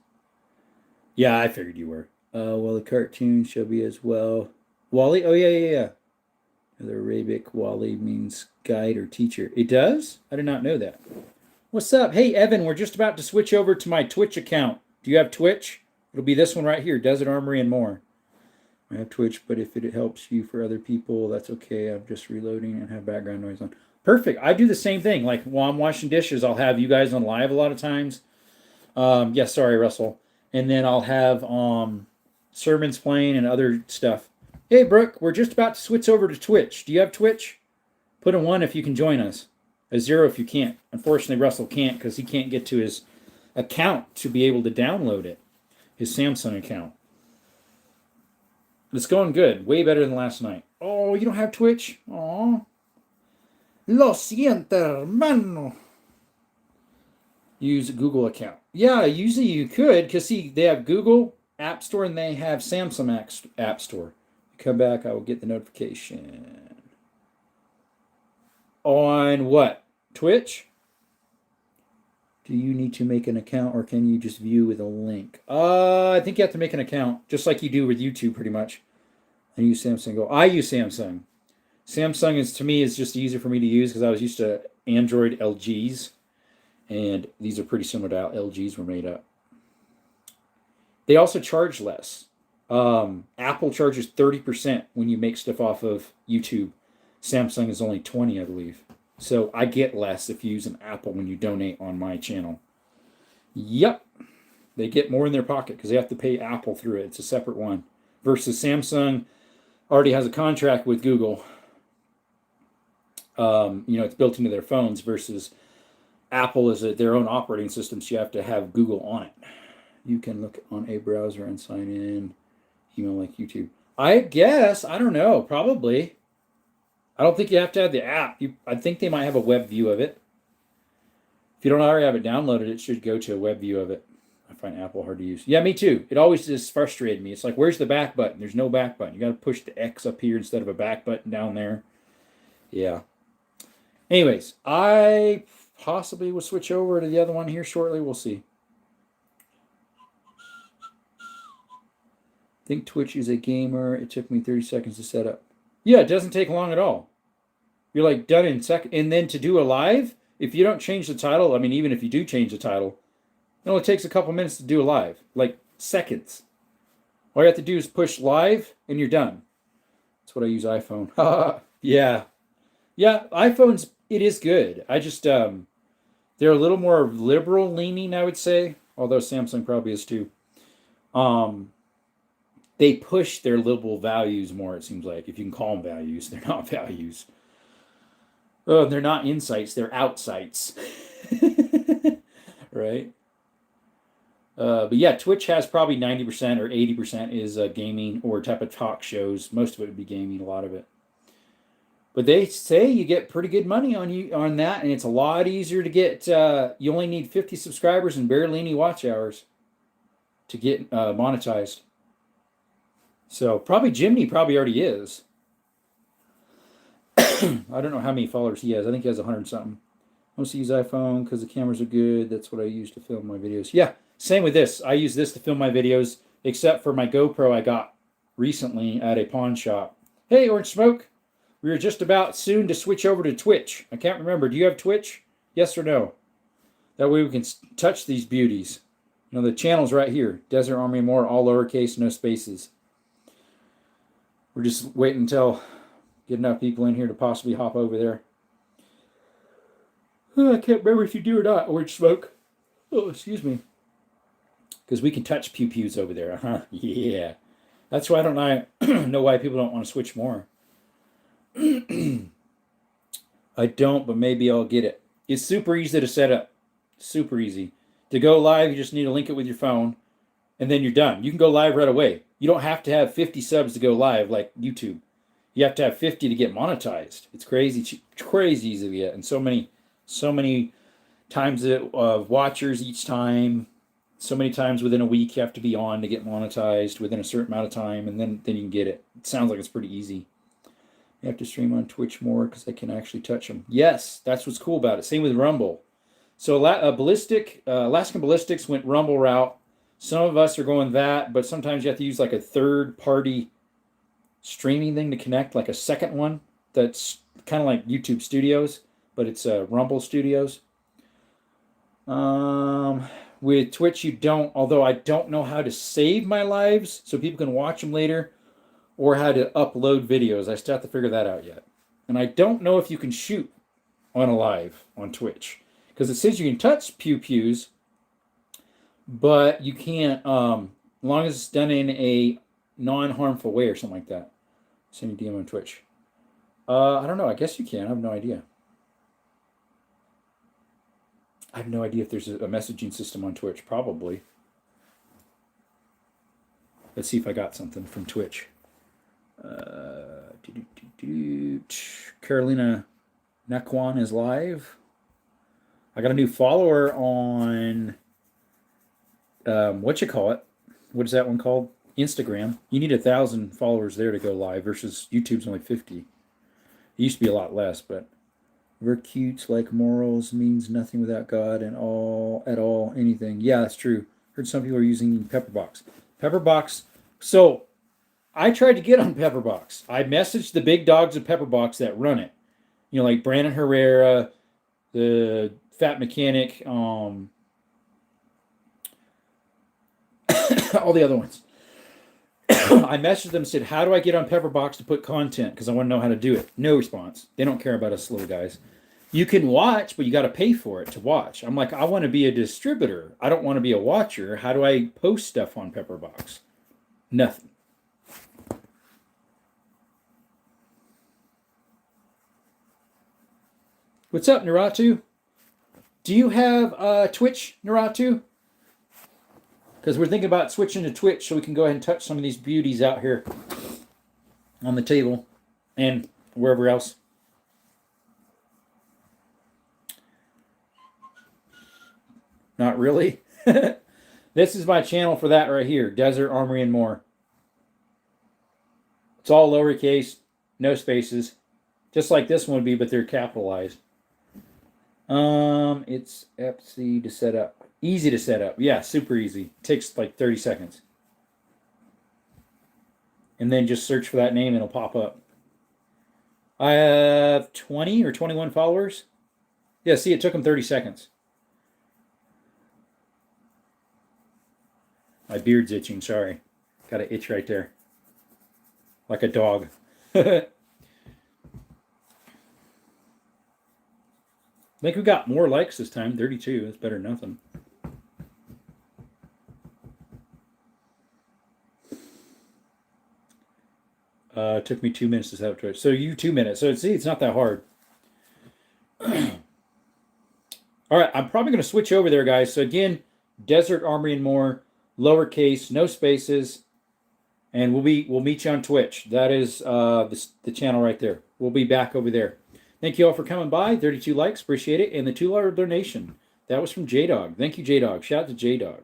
Yeah, I figured you were. Well, the cartoon shall be as well. Wally? Oh, yeah. The Arabic Wally means guide or teacher. It does? I did not know that. What's up? Hey, Evan, we're just about to switch over to my Twitch account. Do you have Twitch? It'll be this one right here, Desert Armory and more. I have Twitch, but if it helps you for other people, that's okay. I'm just reloading and have background noise on. Perfect. I do the same thing. Like while I'm washing dishes, I'll have you guys on live a lot of times. Sorry, Russell. And then I'll have sermons playing and other stuff. Hey, Brooke, we're just about to switch over to Twitch. Do you have Twitch? Put a 1 if you can join us. A 0 if you can't. Unfortunately, Russell can't because he can't get to his account to be able to download it. His Samsung account. It's going good. Way better than last night. Oh, you don't have Twitch? Aw. Lo siento, hermano. Use a Google account. Yeah, usually you could because, see, they have Google App Store and they have Samsung App Store. Come back, I will get the notification. On what? Twitch? Do you need to make an account or can you just view with a link? I think you have to make an account, just like you do with YouTube pretty much. I use Samsung Go. I use Samsung. Samsung is, to me, is just easier for me to use because I was used to Android LGs. And these are pretty similar to how LGs were made up. They also charge less. Apple charges 30% when you make stuff off of YouTube. Samsung is only 20, I believe. So I get less if you use an Apple when you donate on my channel. Yep. They get more in their pocket because they have to pay Apple through it. It's a separate one. Versus Samsung already has a contract with Google. It's built into their phones versus Apple is their own operating system, so you have to have Google on it. You can look on a browser and sign in, email like YouTube. I guess, I don't know, probably. I don't think you have to have the app. I think they might have a web view of it. If you don't already have it downloaded, it should go to a web view of it. I find Apple hard to use. Yeah, me too. It always just frustrated me. It's like, where's the back button? There's no back button. You got to push the X up here instead of a back button down there. Yeah. Anyways, I possibly will switch over to the other one here shortly. We'll see. I think Twitch is a gamer. It took me 30 seconds to set up. Yeah, it doesn't take long at all. You're like done in second. And then to do a live, if you don't change the title, I mean, even if you do change the title, it only takes a couple minutes to do a live, like seconds. All you have to do is push live and you're done. That's what I use iPhone. Yeah. Yeah, iPhones, it is good. I just, they're a little more liberal leaning, I would say. Although Samsung probably is too. They push their liberal values more, it seems like. If you can call them values, they're not values. Oh, they're not insights, they're outsights. Right? But yeah, Twitch has probably 90% or 80% is gaming or type of talk shows. Most of it would be gaming, a lot of it. But they say you get pretty good money on that, and it's a lot easier to get. You only need 50 subscribers and barely any watch hours. to get monetized. So probably Jimmy probably already is. I don't know how many followers he has. I think he has 100 something. I mostly use iPhone because the cameras are good. That's what I use to film my videos. Yeah, same with this. I use this to film my videos, except for my GoPro I got recently at a pawn shop. Hey, Orange Smoke. We are just about soon to switch over to Twitch. I can't remember. Do you have Twitch? Yes or no? That way we can touch these beauties. You know, the channel's right here. Desert Army More, all lowercase, no spaces. We're just waiting until get enough people in here to possibly hop over there. Oh, I can't remember if you do or not, Orange Smoke. Oh, excuse me. Because we can touch pew-pews over there, huh? Yeah. That's why I don't know why people don't want to switch more. I don't, but maybe I'll get it. It's super easy to set up. Super easy. To go live, you just need to link it with your phone, and then you're done. You can go live right away. You don't have to have 50 subs to go live like YouTube. You have to have 50 to get monetized. It's crazy easy to get, and so many times of watchers each time. So many times within a week you have to be on to get monetized within a certain amount of time, and then you can get it. It sounds like it's pretty easy. You have to stream on Twitch more because I can actually touch them. Yes, that's what's cool about it. Same with Rumble. So Alaskan Ballistics went Rumble route. Some of us are going that, but sometimes you have to use like a third-party streaming thing to connect, like a second one that's kind of like YouTube Studios, but it's Rumble Studios. With Twitch, you don't, although I don't know how to save my lives so people can watch them later, or how to upload videos. I still have to figure that out yet. And I don't know if you can shoot on a live on Twitch, because it says you can touch pew-pews, but you can't, as long as it's done in a non-harmful way or something like that. Send you DM on Twitch. I don't know. I guess you can. I have no idea. I have no idea if there's a messaging system on Twitch. Probably. Let's see if I got something from Twitch. Carolina Nakwan is live. I got a new follower on what is that one called? Instagram. You need 1,000 followers there to go live versus YouTube's only 50. It used to be a lot less, but virtues like morals means nothing without God and all anything. Yeah, that's true. Heard some people are using Pepperbox. Pepperbox. So I tried to get on Pepperbox. I messaged the big dogs of Pepperbox that run it. You know, like Brandon Herrera, the Fat Mechanic, all the other ones. I messaged them and said, how do I get on Pepperbox to put content? Because I want to know how to do it. No response. They don't care about us little guys. You can watch, but you got to pay for it to watch. I'm like, I want to be a distributor. I don't want to be a watcher. How do I post stuff on Pepperbox? Nothing. What's up, Naratu? Do you have Twitch, Naratu? Because we're thinking about switching to Twitch so we can go ahead and touch some of these beauties out here on the table and wherever else. Not really. This is my channel for that right here, Desert Armory and More. It's all lowercase, no spaces, just like this one would be, but they're capitalized. It's easy to set up. Easy to set up. Yeah, super easy. Takes like 30 seconds. And then just search for that name and it'll pop up. I have 20 or 21 followers. Yeah, see, it took them 30 seconds. My beard's itching, sorry. Got an itch right there. Like a dog. I think we got more likes this time, 32. That's better than nothing. It took me 2 minutes to set up Twitch. So you 2 minutes. So see, it's not that hard. All right, I'm probably going to switch over there, guys. So again, Desert Armory and More, lowercase, no spaces, and we'll meet you on Twitch. That is the channel right there. We'll be back over there. Thank you all for coming by. 32 likes, appreciate it, and the $2 donation. That was from J-Dog. Thank you, J-Dog. Shout out to J-Dog.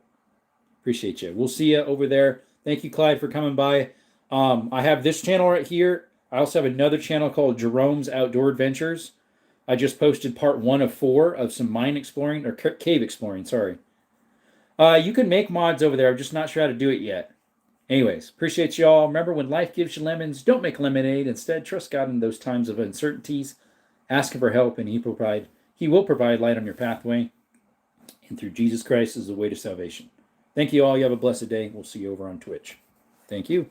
Appreciate you. We'll see you over there. Thank you, Clyde, for coming by. I have this channel right here. I also have another channel called Jerome's Outdoor Adventures. I just posted part 1 of 4 of some mine exploring, or cave exploring, sorry. You can make mods over there. I'm just not sure how to do it yet. Anyways, appreciate you all. Remember, when life gives you lemons, don't make lemonade. Instead, trust God in those times of uncertainties. Ask him for help, and he will provide light on your pathway. And through Jesus Christ is the way to salvation. Thank you all. You have a blessed day. We'll see you over on Twitch. Thank you.